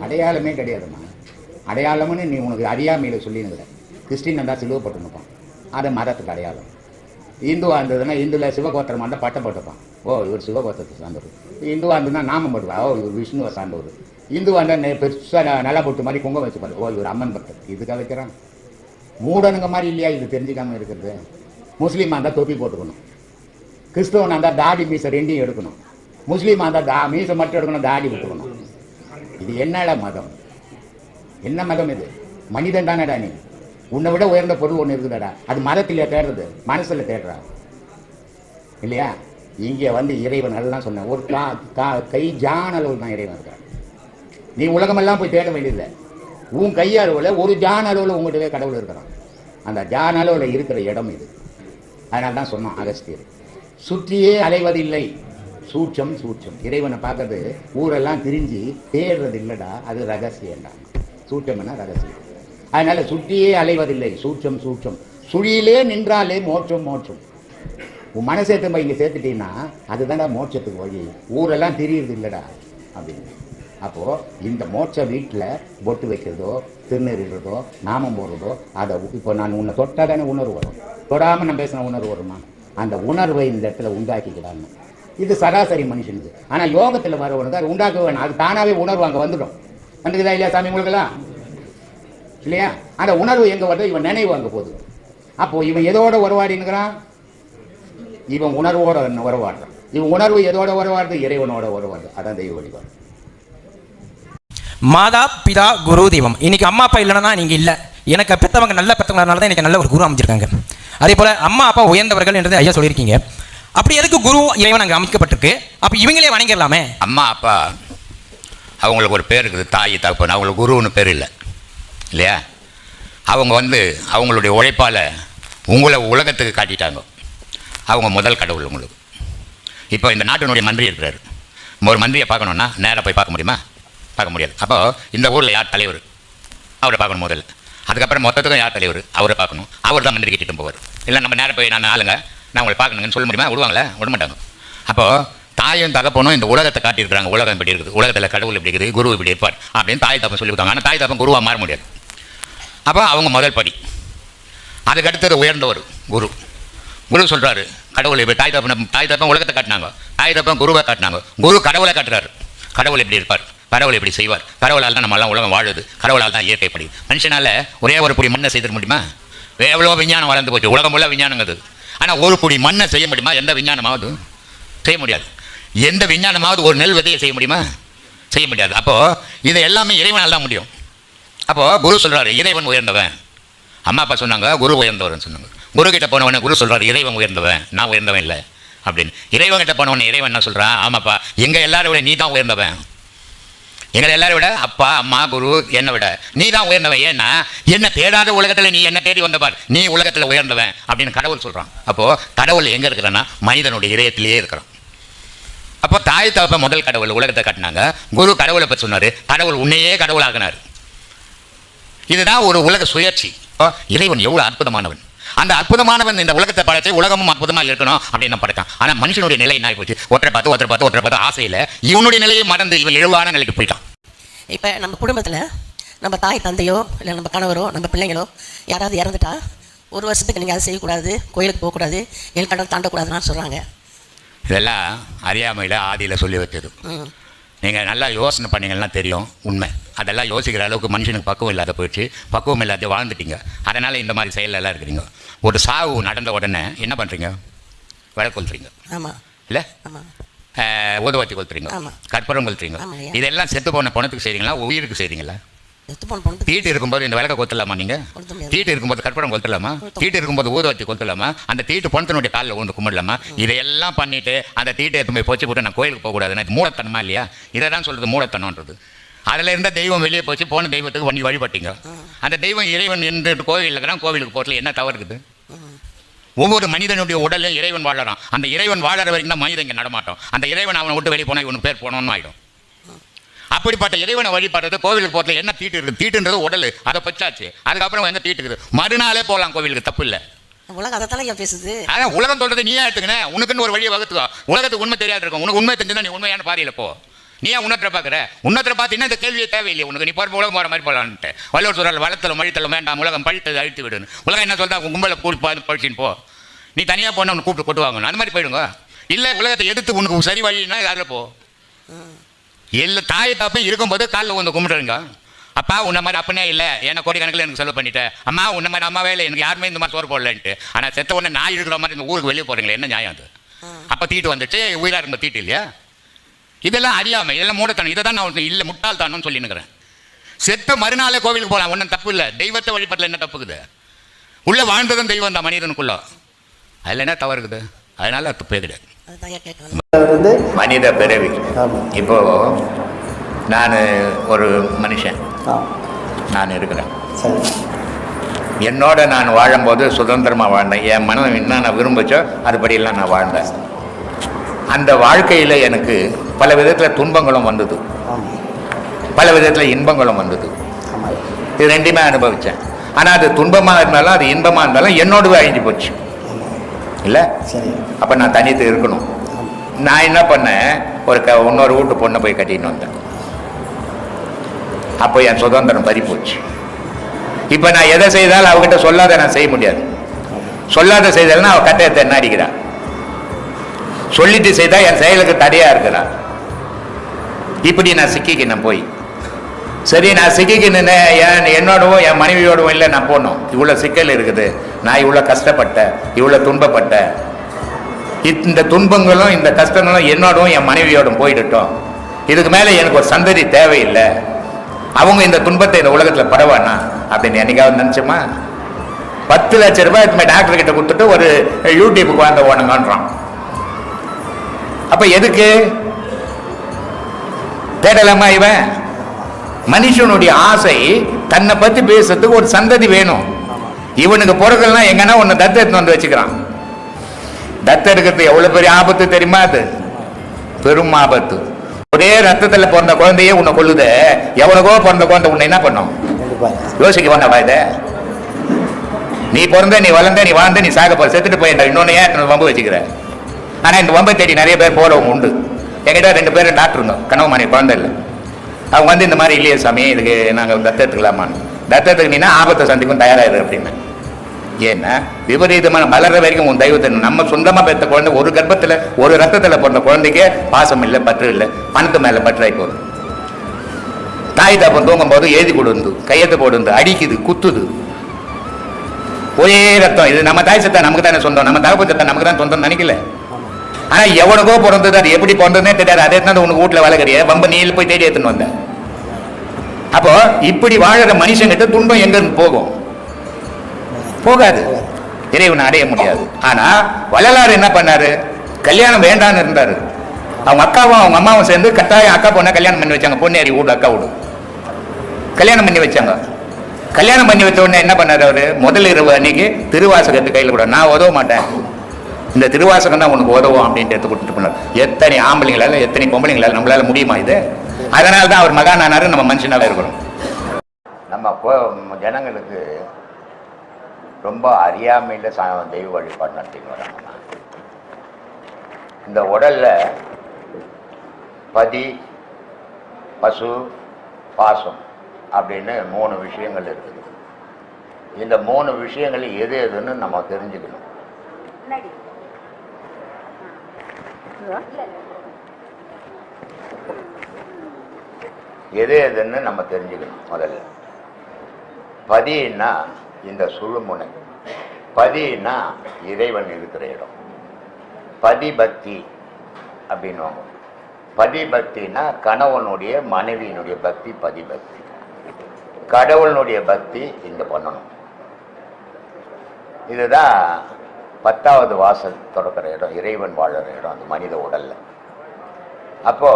அடையாளமே கிடையாதுமா. அடையாளம்னு நீ உனக்கு அறியாமையில சொல்லினுங்கிற. கிறிஸ்டின் இருந்தால் சிலுவப்பட்டு நிற்பான், அது மதத்துக்கு அடையாளம். இந்துவா இருந்ததுன்னா இந்துவில் சிவகோத்திரமாக இருந்தால் பட்டம் போட்டுப்பான், ஓ இவர் சிவகோத்திரத்தை சார்ந்தவர். இந்துவா இருந்ததுன்னா நாமம் போட்டுவா, ஓ இவர் விஷ்ணுவை சார்ந்தவர். இந்துவா இருந்தால் பெருசாக நல்லா போட்டு மாதிரி குங்கம் வச்சுப்பாரு, ஓ இவர் அம்மன் பக்தர். இதுக்காக வைக்கிறான். மூடனுங்க மாதிரி இல்லையா இது தெரிஞ்சுக்காமல் இருக்கிறது? முஸ்லீமாக இருந்தால் தொப்பி போட்டுக்கணும், கிறிஸ்தவனாக இருந்தால் தாடி மீசை ரெண்டையும் எடுக்கணும், முஸ்லீமாக இருந்தால் மீசை மட்டும் எடுக்கணும், தாடி விட்டுக்கணும். இது என்னடா மதம்? என்ன மதம் இது? மனிதன் தானடா நீ. உன்னை விட உயர்ந்த பொருள் ஒன்று இருக்குதாடா, அது மதத்திலே தேடுறது, மனசில் தேடுறா இல்லையா? இங்கே வந்து இறைவன் எல்லாம் சொன்ன ஒரு கை ஜான் அளவில் தான் இறைவன் இருக்கிறான். நீ உலகமெல்லாம் போய் தேட வேண்டியதில்லை, உன் கை அளவில் ஒரு ஜான் அளவில் உங்கள்கிட்டவே கடவுள் இருக்கிறான். அந்த ஜான் அளவில் இருக்கிற இடம் இது. அதனால தான் சொன்னோம் அகஸ்தியர், சுற்றியே அலைவதில்லை, சூட்சம் சூட்சம். இறைவனை பார்க்கறது ஊரெல்லாம் திரிஞ்சு தேடுறது இல்லைடா, அது ரகசியம்டா. சூட்சம்னா ரகசியம். அதனால சுற்றியே அலைவதில்லை, சூட்சம் சூட்சம். சுழியிலே நின்றாலே மோட்சம் மோட்சம். உன் மனசை திரும்ப இங்கே சேர்த்துட்டீங்கன்னா அதுதான்டா மோட்சத்துக்கு வழி. ஊரெல்லாம் திரியுறது இல்லைடா அப்படின்னு. அப்போது இந்த மோட்ச வீட்டில் பொட்டு வைக்கிறதோ திருநெறிடுறதோ நாமம் போடுறதோ, அதை இப்போ நான் உன்னை தொட்டால் தானே உணர்வு வரும். தொடாமல் நான் பேசின உணர்வு வருமா? அந்த உணர்வை இந்த இடத்துல உண்டாக்கிக்கிறாங்க. இது சராசரி மனுஷனுக்கு. ஆனால் யோகத்தில் வரவனுக்கு அது உண்டாக்க வேணும், அது தானாகவே உணர்வு அங்கே வந்துடும். வந்துக்குதா இல்லையா சாமி உங்களுக்கெல்லாம்? இல்லையா? அந்த உணர்வு எங்கே வருது? இவன் நினைவு அங்கே போகுது. அப்போது இவன் எதோட உறவாடினுக்கிறான்? இவன் உணர்வோட உறவாடுறான். இவன் உணர்வு எதோட உறவாடுது? இறைவனோட உறவாடுது. அதான் தெய்வ வழிபாடு. மாதா பிதா குரு தெய்வம். இன்னைக்கு அம்மா அப்பா இல்லைன்னா நீங்கள் இல்லை. எனக்கு பெற்றவங்க நல்ல பெற்றவங்கனால தான் எனக்கு நல்ல ஒரு குரு அமைச்சிருக்காங்க. அதே போல் அம்மா அப்பா உயர்ந்தவர்கள் என்றது ஐயா சொல்லியிருக்கீங்க. அப்படி எதுக்கு குரு இறைவன் அங்கே அமைக்கப்பட்டிருக்கு? அப்போ இவங்களே வணங்கிடலாமே. அம்மா அப்பா அவங்களுக்கு ஒரு பேர் இருக்குது, தாய் தகப்பன். அவங்களுக்கு குருன்னு பேர் இல்லை இல்லையா? அவங்க வந்து அவங்களுடைய உழைப்பால் உங்களை உலகத்துக்கு காட்டிட்டாங்க. அவங்க முதல் கடவுள் உங்களுக்கு. இப்போ இந்த நாட்டினுடைய மந்திரி இருக்கிறார். ஒரு மந்திரியை பார்க்கணுன்னா நேராக போய் பார்க்க முடியுமா? பார்க்க முடியாது. அப்போ இந்த ஊரில் யார் தலைவர், அவரை பார்க்கணும் முதல்ல. அதுக்கப்புறம் மொத்தத்துக்கும் யார் தலைவர், அவரை பார்க்கணும். அவர் தான் மந்திரி கிட்டிட்டு போவார். இல்லை நம்ம நேராக போய் நான் ஆளுங்க நான் உங்களை பார்க்கணுங்கன்னு சொல்ல முடியுமா? விடுவாங்களே? விட மாட்டாங்க. அப்போது தாயும் தகப்பனும் இந்த உலகத்தை காட்டியிருக்கிறாங்க. உலகம் இப்படி இருக்குது, உலகத்தில் கடவுள் இப்படி இருக்குது, குரு இப்படி இருப்பார் அப்படின்னு தாய் தகப்பன் சொல்லி கொடுத்தாங்க. ஆனால் தாய் தகப்பன் குருவாக மாற முடியாது. அப்போ அவங்க முதல் படி. அதுக்கடுத்தது உயர்ந்தவர் குரு. குரு சொல்கிறாரு கடவுள் இப்படி. தாய் தகப்பன் உலகத்தை காட்டினாங்க, தாய் தகப்பன் குருவை காட்டினாங்க. குரு கடவுளை காட்டுறாரு. கடவுள் எப்படி இருப்பார், கடவுள் எப்படி செய்வார், கடவுளால் தான் நம்மளாம் உலகம் வாழுது, கடவுளால் தான் இயற்கைப்படி. மனுஷனால் ஒரே ஒரு புடி மண்ணை செய்திட முடியுமா? எவ்வளோ விஞ்ஞானம் வளர்ந்து போச்சு, உலகம் உள்ள விஞ்ஞானங்கிறது. ஆனால் ஒரு புடி மண்ணை செய்ய முடியுமா? எந்த விஞ்ஞானமாவது செய்ய முடியாது. எந்த விஞ்ஞானமாவது ஒரு நெல் விதையை செய்ய முடியுமா? செய்ய முடியாது. அப்போது இது எல்லாமே இறைவனால் தான் முடியும். அப்போது குரு சொல்கிறாரு இறைவன் உயர்ந்தவன். அம்மா அப்பா சொன்னாங்க குரு உயர்ந்தவர்னு சொன்னாங்க. குரு கிட்ட போனவனே குரு சொல்கிறார் இறைவன் உயர்ந்தவன், நான் உயர்ந்தவன் இல்லை அப்படின்னு. இறைவன் கிட்ட போனவனே இறைவன் என்ன சொல்கிறான்? ஆமாப்பா எங்கள் எல்லாரும் விட நீ தான் உயர்ந்தவன். எங்களை எல்லாரும் விட அப்பா அம்மா குரு என்னை விட நீ தான் உயர்ந்தவன். ஏன்னா என்ன தேடாத உலகத்தில் நீ என்ன தேடி வந்தபார், நீ உலகத்தில் உயர்ந்தவன் அப்படின்னு கடவுள் சொல்கிறான். அப்போது கடவுள் எங்கே இருக்கிறன்னா மனிதனுடைய இதயத்திலேயே இருக்கிறான். அப்போ தாய் தகப்ப முதல் கடவுள் உலகத்தை காட்டினாங்க. குரு கடவுளை பற்றி சொன்னார். கடவுள் உன்னையே கடவுளாகினார். இதுதான் ஒரு உலக சுயற்சி. இறைவன் எவ்வளோ அற்புதமானவன். அந்த அற்புதமானவன் இந்த உலகத்தை படைச்சு உலகமும் அற்புதமாக இருக்கணும் அப்படின்னு படைத்தான். ஆனால் மனுஷனுடைய நிலை என்ன போச்சு, ஒருத்தரை பார்த்து ஆசையில் இவனுடைய நிலையை மறந்து இவன் இழிவான நிலைக்கு போயிட்டான். இப்போ நம்ம குடும்பத்தில் நம்ம தாய் தந்தையோ இல்லை நம்ம கணவரோ நம்ம பிள்ளைங்களோ யாராவது இறந்துட்டா 1 வருஷத்துக்கு நீங்கள் அதை செய்யக்கூடாது, கோயிலுக்கு போகக்கூடாது, கடல் தாண்டக்கூடாதுன்னு சொல்கிறாங்க. இதெல்லாம் அறியாமையில் ஆதியில் சொல்லி வச்சது. நீங்கள் நல்லா யோசனை பண்ணீங்கன்னா தெரியும் உண்மை. அதெல்லாம் யோசிக்கிற அளவுக்கு மனுஷனுக்கு பக்குவம் இல்லாத போயிடுச்சு. பக்குவம் இல்லாத வாழ்ந்துட்டீங்க. அதனால் இந்த மாதிரி செயலெல்லாம் இருக்கிறீங்க. ஒரு சாவு நடந்த உடனே என்ன பண்ணுறீங்க? விளக்கு கொளுத்துறீங்க. ஆமாம் இல்லை? ஊதுவத்தி கொளுத்துறீங்க, கற்பூரம் கொளுத்துறீங்க. இதெல்லாம் செத்து போன பணத்துக்கு செய்கிறீங்களா, உயிருக்கு செய்கிறீங்களா? தீட்டு இருக்கும்போது இந்த விளக்க கொளுத்தலாமா? நீங்கள் தீட்டு இருக்கும்போது கற்பூரம் கொளுத்தலாமா? தீட்டு இருக்கும்போது ஊதுவத்தி கொளுத்தலாமா? அந்த தீட்டு பணத்தினுடைய காலில் வந்து கும்பிடலாமா? இதையெல்லாம் பண்ணிவிட்டு அந்த தீட்டை எடுத்து போய் போச்சு போட்டு நான் கோயிலுக்கு போகக்கூடாதுன்னு இது மூடத்தனமா இல்லையா? இதை தான் சொல்கிறது மூடத்தனம்ன்றது. அதில் இருந்த தெய்வம் வெளியே போச்சு, போன தெய்வத்துக்கு பண்ணி வழிபட்டீங்க. அந்த தெய்வம் இறைவன் என்று கோவில் இருக்கிறான். கோவிலுக்கு போகிறதுல என்ன தவறு இருக்குது? ஒவ்வொரு மனிதனுடைய உடலும் இறைவன் வாழறான். அந்த இறைவன் வாழற வரைக்கும் தான் மனிதன் இங்கே நடமாட்டோம். அந்த இறைவன் அவனை விட்டு வெளியே போனால் இவனுக்கு பேர் போனோன்னு ஆகிடும். அப்படிப்பட்ட இறைவனை வழிபடுறது கோவிலுக்கு போகிறதுல என்ன தீட்டு இருக்குது? தீட்டுன்றது உடல், அதை பச்சாச்சு. அதுக்கப்புறம் என்ன தீட்டு இருக்குது? மறுநாளே போகலாம் கோவிலுக்கு, தப்பு இல்லை. உலகம் அதைத்தானே பேசுது. அதான் உலகம் சொல்றது நீயே எடுத்துக்கினேன். உனக்குன்னு ஒரு வழியை வகுத்துக்கோ. உலகத்துக்கு உண்மை தெரியாது இருக்கும். உனக்கு உண்மை தெரிஞ்சுன்னா நீ உண்மையான பாதையில் போ. நீ ஏன் உன்னத்தை பார்க்குற? உன்னத்தை பார்த்தீங்கன்னா இந்த கேள்வியே தேவையில்லை உனக்கு. நீ போகிற உலகம் போகிற மாதிரி போகலான்ட்டு வள்ளுவர் சொல்கிறார், வளர்த்தலும் மழித்தலும் வேண்டாம், உலகம் பழித்தது அழித்து விடுன்னு. உலகம் என்ன சொல்கிறா? கும்பலை கூப்பிட்டு பழிச்சின்னு போ. நீ தனியாக போன உனக்கு கூப்பிட்டு கொட்டுவாங்க. அந்த மாதிரி போயிடுங்க. இல்லை உலகத்தை எடுத்து உனக்கு சரி வழின்னா அதில் போ. எல்லா தாய் தாப்பையும் இருக்கும்போது காலில் வந்து கும்பிடுறீங்க. அப்பா உன்ன மாதிரி அப்பனே இல்லை, ஏன்னா கோடிக்கணக்கில் எனக்கு செலவு பண்ணிட்டேன். அம்மா உன்ன மாதிரி அம்மாவே இல்லை, எனக்கு யாருமே இந்த மாதிரி சோறு போடலன்ட்டு. ஆனால் செத்த உடனே நான் இருக்கிற மாதிரி இந்த ஊருக்கு வெளியே போகிறீங்களே, என்ன நியாயம் அது? அப்போ தீட்டு வந்துட்டு உயிராக இருந்த தீட்டு இல்லையா? இதெல்லாம் அறியாமல், இதெல்லாம் மூடத்தனம். இதை தான் நான் இல்லை முட்டாள்தானு சொல்லினுக்கிறேன். செத்த மறுநாளே கோவிலுக்கு போகலாம், ஒன்றும் தப்பு இல்லை. தெய்வத்தை வழிபடல என்ன தப்புக்குது? உள்ளே வாழ்ந்ததும் தெய்வம் தான் மனிதனுக்குள்ள. அதில் என்ன தவறு இருக்குது? அதனால தப்பே கிடையாது. மனித பிறவி. இப்போ நான் ஒரு மனுஷன், நான் இருக்கிறேன். என்னோட நான் வாழும்போது சுதந்திரமாக வாழ்ந்தேன். என் மனம் என்ன நான் விரும்பிச்சோ அதுபடியெல்லாம் நான் வாழ்ந்தேன். அந்த வாழ்க்கையில் எனக்கு பல விதத்தில் துன்பங்களும் வந்தது, பல விதத்தில் இன்பங்களும் வந்தது. இது ரெண்டுமே அனுபவித்தேன். ஆனால் அது துன்பமாக இருந்தாலும் அது இன்பமாக இருந்தாலும் என்னோடவே அழிஞ்சு போச்சு இல்லை. அப்போ நான் தனித்து இருக்கணும். நான் என்ன பண்ணேன், இன்னொரு வீட்டு பொண்ணை போய் கட்டின்னு வந்தேன். அப்போ என் சுதந்திரம் பறி போச்சு. இப்போ நான் எதை செய்தாலும் அவகிட்ட சொல்லாத நான் செய்ய முடியாது. சொல்லாத செய்தால்னா அவள் கட்டத்தை என்ன அடிக்கிறான். சொல்லிட்டு செய்தால் என் செயலுக்கு தடையாக இருக்கிறான். இப்படி நான் சிக்கிக்கினேன் போய். சரி நான் சிக்கிக்கின்னு என்னோடவும் என் மனைவியோடவும் இல்லை நான் போனோம். இவ்வளோ சிக்கல் இருக்குது, நான் இவ்வளோ கஷ்டப்பட்டேன், இவ்வளோ துன்பப்பட்டேன். இந்த துன்பங்களும் இந்த கஷ்டங்களும் என்னோடவும் என் மனைவியோடும் போயிட்டுட்டோம். இதுக்கு மேலே எனக்கு ஒரு சந்ததி தேவையில்லை. அவங்க இந்த துன்பத்தை இந்த உலகத்தில் படவானா அப்படின்னு என்னைக்காவது நினச்சோமா? 10 லட்சம் ரூபாய் டாக்டர் கிட்ட கொடுத்துட்டு ஒரு யூடியூப்புக்கு வாழ்ந்த ஓணுங்கன்றான். அப்போ எதுக்கு தேடலாமா? இவன் மனுஷனுடைய ஆசை தன்னை பற்றி பேசுறதுக்கு ஒரு சந்ததி வேணும். இவனுக்கு பொருட்கள்லாம் எங்கன்னா ஒன்று தத்து எடுத்து வந்து வச்சுக்கிறான். தத்து எடுக்கிறது எவ்வளோ பெரிய ஆபத்து தெரியுமா? அது பெரும் ஆபத்து. ஒரே ரத்தத்தில் பிறந்த குழந்தையே உன்னை கொள்ளுது. எவ்வளவோ பிறந்த குழந்தை உன்னை என்ன பண்ணும்? யோசிக்க வேண்டாமா? இதை நீ பிறந்த, நீ வளர்ந்த, நீ வாழ்ந்த, நீ சாக போற, செத்துட்டு போயிட்ட. இன்னொன்று ஏன் வம்பு வச்சுக்கிற? ஆனால் இந்த வம்பை தேடி நிறைய பேர் போறவங்க உண்டு. என்கிட்ட 2 பேர் டாக்டருங்க, கனவு மணி குழந்தை இல்லை. அவங்க வந்து இந்த மாதிரி இல்லையே சாமி, இதுக்கு நாங்கள் தத்து எடுத்துக்கலாமான்னு. தத்தத்துக்கு நீனா ஆபத்தை சந்திக்கும் தயாராகிடு அப்படின்னு. ஏன்னா விபரீதமான வளர்ற வரைக்கும் உன் தெய்வத்தை நம்ம சொந்தமாக பெற்ற குழந்தை, ஒரு கர்ப்பத்தில் ஒரு ரத்தத்தில் பிறந்த குழந்தைக்கே பாசம் இல்லை, பற்று இல்லை, பணத்து மேலே பற்றாய் போகுது. தாய் தாப்பம் தூங்கும் போது எழுதி கொடுந்து, கையெழுத்து போடுந்து, அடிக்குது, குத்துது. ஒரே ரத்தம். இது நம்ம தாய் சத்தா நமக்கு தானே சொந்தம், நம்ம தகப்பன் சத்தா நமக்கு தான் சொந்தம் நினைக்கல. ஆனால் எவனுக்கோ பிறந்தது, அது எப்படி பிறந்ததுன்னே தெரியாது. அதே தான் உனக்கு வீட்டில் வளர்க்குறிய வம்ப நீல் போய் தேடி எடுத்துன்னு வந்தேன். அப்போ இப்படி வாழற மனுஷங்கிட்ட துன்பம் எங்கிருந்து போகும்? போகாது. இறைவனை அடைய முடியாது. ஆனா வள்ளலார் என்ன பண்ணாரு? கல்யாணம் வேண்டான்னு இருந்தாரு. அவங்க அக்காவும் அவங்க அம்மாவும் சேர்ந்து கட்டாயம் அக்கா பொண்ணை கல்யாணம் பண்ணி வச்சாங்க. பொன்னேரி வீடு அக்கா வீடு கல்யாணம் பண்ணி வச்சாங்க. கல்யாணம் பண்ணி வச்ச உடனே என்ன பண்ணார் அவரு? முதல் இரவு அன்னைக்கு திருவாசகத்து கையில் கூட, நான் உதவ மாட்டேன், இந்த திருவாசகம் தான் உனக்கு உதவும் அப்படின்ட்டு எடுத்து கொடுத்துட்டு போனார். எத்தனை ஆம்பளைங்களால எத்தனை பொம்பளைங்களால நம்மளால முடியுமா இது? அதனால தான் அவர் மகானானாரு, நம்ம மனுஷனால இருக்கிறோம். நம்ம ஜனங்களுக்கு ரொம்ப அறியாமையில் தெய்வ வழிபாடு நடத்தின்னு வராங்க. இந்த உடல்ல பதி, பசு, பாசம் அப்படின்னு 3 விஷயங்கள் இருக்குது. இந்த 3 விஷயங்கள் எது எதுன்னு நம்ம தெரிஞ்சுக்கணும். எது எதுன்னு நம்ம தெரிஞ்சுக்கணும். முதல்ல பதின்னா இந்த சுழுமுனை, பதின்னா இறைவன் இருக்கிற இடம், பதிபக்தி அப்படின்வாங்க. பதிபக்தினா கணவனுடைய மனைவியினுடைய பக்தி பதிபக்தி. கடவுளுடைய பக்தி இங்க பண்ணணும். இதுதான் 10வது வாசல் தொடக்கிற இடம், இறைவன் வாழற இடம் அந்த மனித உடல்ல. அப்போ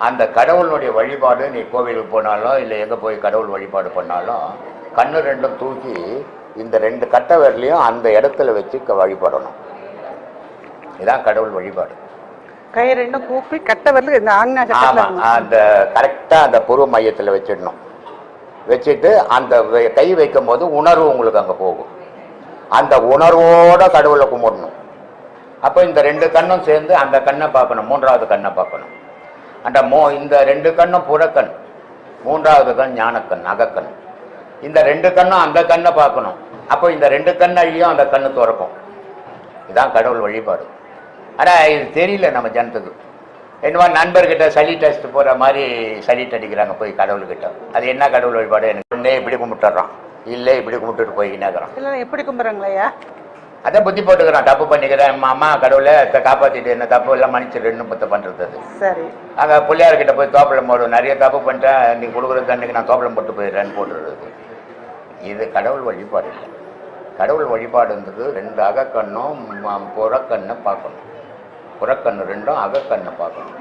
அந்த கடவுளுடைய வழிபாடு, நீ கோவிலுக்கு போனாலும் இல்லை எங்கே போய் கடவுள் வழிபாடு பண்ணாலும் கண்ணு ரெண்டும் தூக்கி இந்த 2 கட்டை விரலையும் அந்த இடத்துல வச்சு வழிபடணும். இதுதான் கடவுள் வழிபாடு. கை ரெண்டும் கூப்பி கட்டை வரல இந்த ஆமாம், அந்த கரெக்டாக அந்த புருவ மையத்தில் வச்சிடணும். வச்சுட்டு அந்த கை வைக்கும் போது உணர்வு உங்களுக்கு அங்கே போகும். அந்த உணர்வோட கடவுளை கும்பிடணும். அப்போ இந்த 2 கண்ணும் சேர்ந்து அந்த கண்ணை பார்க்கணும், 3வது கண்ணை பார்க்கணும். அந்த இந்த 2 கண்ணும் புறக்கண், 3வது கண் ஞானக்கண் அகக்கண். இந்த 2 கண்ணும் அந்த கண்ணை பார்க்கணும். அப்போ இந்த 2 கண் அழியும் அந்த கண்ணு திறக்கும். இதுதான் கடவுள் வழிபாடு. ஆனால் இது தெரியல நம்ம ஜனத்துக்கு. என்னவா நண்பர்கிட்ட சளி டெஸ்ட் போகிற மாதிரி சளிட்டு அடிக்கிறாங்க போய் கடவுள்கிட்ட. அது என்ன கடவுள் வழிபாடு? எனக்கு ஒன்றே இப்படி கும்பிட்டுறான், இல்லை இப்படி கும்பிட்டுட்டு போய்கினாக்குறான். இல்லை எப்படி கும்பிட்றாங்களையா? அதை புத்தி போட்டுக்கிறான், தப்பு பண்ணிக்கிறேன், அம்மா கடவுளை காப்பாற்றிட்டு என்ன தப்பு எல்லாம் மன்னிச்சிடுன்னு புத்த பண்ணுறது. அது சரி. அங்கே பிள்ளையார்கிட்ட போய் தோப்பளம் போடுவோம், நிறைய தப்பு பண்ணிட்டேன், நீ கொடுக்குற தண்ணிக்கு நான் தோப்பளம் போட்டு போயிடுறேன்னு போட்டுடுறது. இது கடவுள் வழிபாடு இல்லை. கடவுள் வழிபாடுன்றது 2 அகக்கண்ணும் புறக்கண்ணை பார்க்கணும். புறக்கண்ணு 2ம் அகக்கண்ணை பார்க்கணும்.